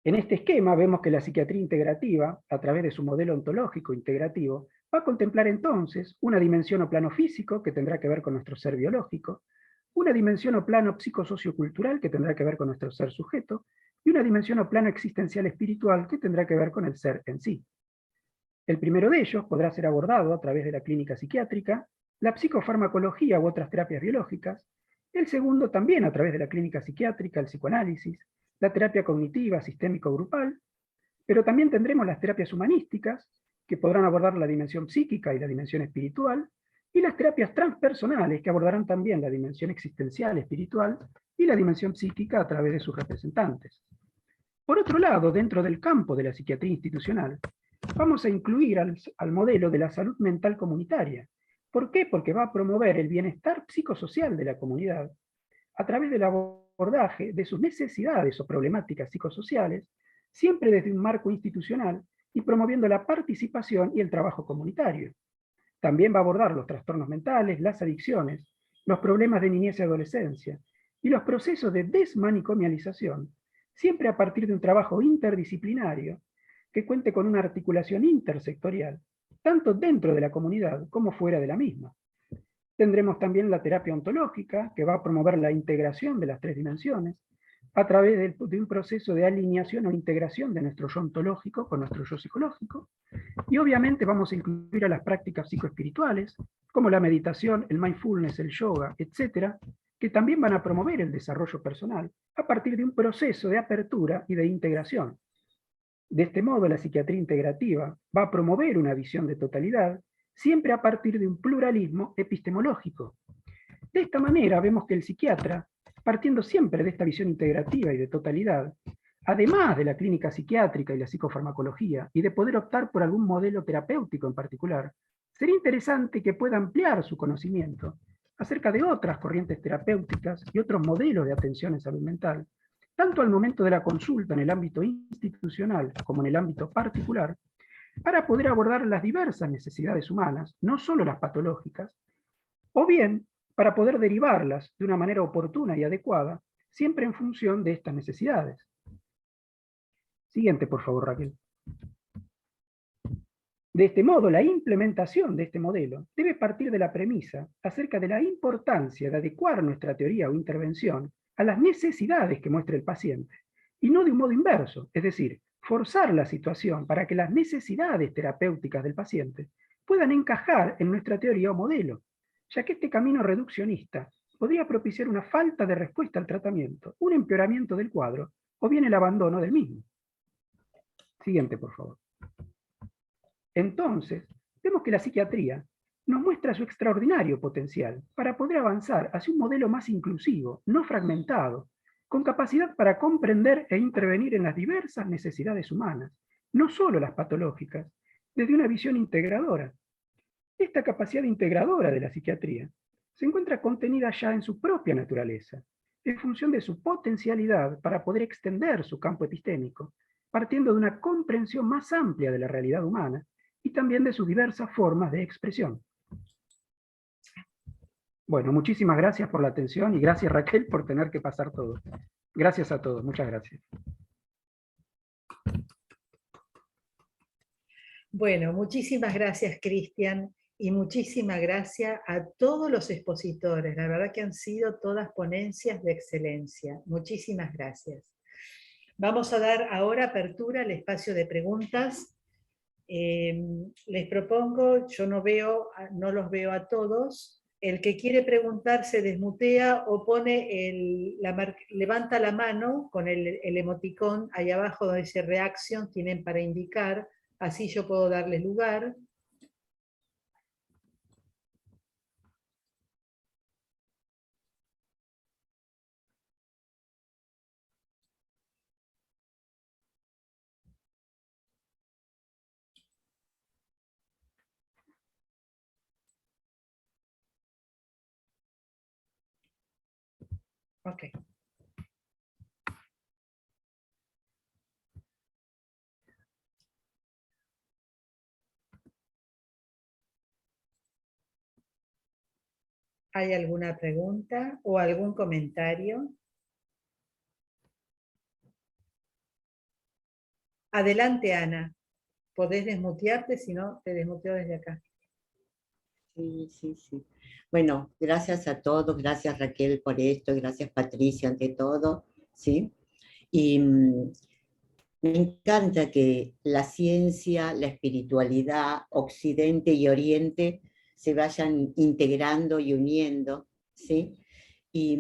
En este esquema vemos que la psiquiatría integrativa, a través de su modelo ontológico integrativo, va a contemplar entonces una dimensión o plano físico que tendrá que ver con nuestro ser biológico, una dimensión o plano psicosociocultural que tendrá que ver con nuestro ser sujeto, y una dimensión o plano existencial espiritual que tendrá que ver con el ser en sí. El primero de ellos podrá ser abordado a través de la clínica psiquiátrica, la psicofarmacología u otras terapias biológicas, el segundo también a través de la clínica psiquiátrica, el psicoanálisis, la terapia cognitiva, sistémico-grupal, pero también tendremos las terapias humanísticas, que podrán abordar la dimensión psíquica y la dimensión espiritual, y las terapias transpersonales, que abordarán también la dimensión existencial, espiritual, y la dimensión psíquica a través de sus representantes. Por otro lado, dentro del campo de la psiquiatría institucional, vamos a incluir al modelo de la salud mental comunitaria. ¿Por qué? Porque va a promover el bienestar psicosocial de la comunidad a través del abordaje de sus necesidades o problemáticas psicosociales, siempre desde un marco institucional y promoviendo la participación y el trabajo comunitario. También va a abordar los trastornos mentales, las adicciones, los problemas de niñez y adolescencia y los procesos de desmanicomialización, siempre a partir de un trabajo interdisciplinario que cuente con una articulación intersectorial, tanto dentro de la comunidad como fuera de la misma. Tendremos también la terapia ontológica, que va a promover la integración de las tres dimensiones, a través de un proceso de alineación o integración de nuestro yo ontológico con nuestro yo psicológico, y obviamente vamos a incluir a las prácticas psicoespirituales, como la meditación, el mindfulness, el yoga, etcétera, que también van a promover el desarrollo personal, a partir de un proceso de apertura y de integración. De este modo, la psiquiatría integrativa va a promover una visión de totalidad, siempre a partir de un pluralismo epistemológico. De esta manera vemos que el psiquiatra, partiendo siempre de esta visión integrativa y de totalidad, además de la clínica psiquiátrica y la psicofarmacología, y de poder optar por algún modelo terapéutico en particular, sería interesante que pueda ampliar su conocimiento acerca de otras corrientes terapéuticas y otros modelos de atención en salud mental, tanto al momento de la consulta en el ámbito institucional como en el ámbito particular, para poder abordar las diversas necesidades humanas, no solo las patológicas, o bien para poder derivarlas de una manera oportuna y adecuada, siempre en función de estas necesidades. Siguiente, por favor, Raquel. De este modo, la implementación de este modelo debe partir de la premisa acerca de la importancia de adecuar nuestra teoría o intervención a las necesidades que muestra el paciente, y no de un modo inverso, es decir, forzar la situación para que las necesidades terapéuticas del paciente puedan encajar en nuestra teoría o modelo, ya que este camino reduccionista podría propiciar una falta de respuesta al tratamiento, un empeoramiento del cuadro, o bien el abandono del mismo. Siguiente, por favor. Entonces, vemos que la psiquiatría nos muestra su extraordinario potencial para poder avanzar hacia un modelo más inclusivo, no fragmentado, con capacidad para comprender e intervenir en las diversas necesidades humanas, no solo las patológicas, desde una visión integradora. Esta capacidad integradora de la psiquiatría se encuentra contenida ya en su propia naturaleza, en función de su potencialidad para poder extender su campo epistémico, partiendo de una comprensión más amplia de la realidad humana y también de sus diversas formas de expresión. Bueno, muchísimas gracias por la atención y gracias, Raquel, por tener que pasar todo. Gracias a todos, muchas gracias. Bueno, muchísimas gracias, Cristian, y muchísimas gracias a todos los expositores. La verdad que han sido todas ponencias de excelencia. Muchísimas gracias. Vamos a dar ahora apertura al espacio de preguntas. Les propongo, yo no los veo a todos. El que quiere preguntar se desmutea o pone levanta la mano con el emoticón ahí abajo donde dice reacción, tienen para indicar. Así yo puedo darles lugar. Ok. ¿Hay alguna pregunta o algún comentario? Adelante, Ana. Podés desmutearte, si no, te desmuteo desde acá. Sí, sí, sí. Bueno, gracias a todos, gracias Raquel por esto, gracias Patricia ante todo, ¿sí? Y me encanta que la ciencia, la espiritualidad, Occidente y Oriente se vayan integrando y uniendo, ¿sí? Y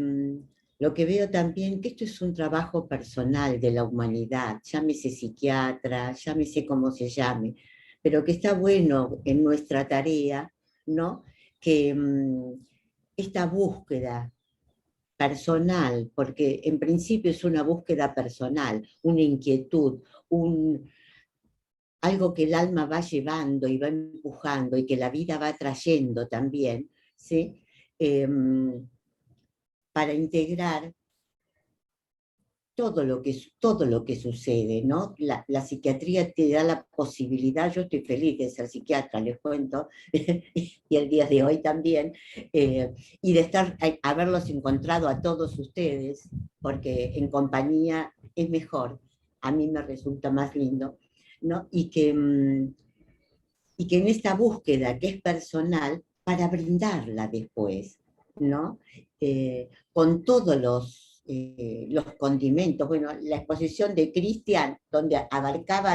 lo que veo también que esto es un trabajo personal de la humanidad, llámese psiquiatra, llámese como se llame, pero que está bueno en nuestra tarea, ¿no? Que esta búsqueda personal, porque en principio es una búsqueda personal, una inquietud, algo que el alma va llevando y va empujando y que la vida va trayendo también, ¿sí? Para integrar todo lo que sucede, ¿no? La psiquiatría te da la posibilidad, yo estoy feliz de ser psiquiatra, les cuento, y el día de hoy también, y de haberlos encontrado a todos ustedes, porque en compañía es mejor, a mí me resulta más lindo, ¿no? Y que en esta búsqueda que es personal, para brindarla después, ¿no? Con todos los condimentos. Bueno, la exposición de Cristian, donde abarcaba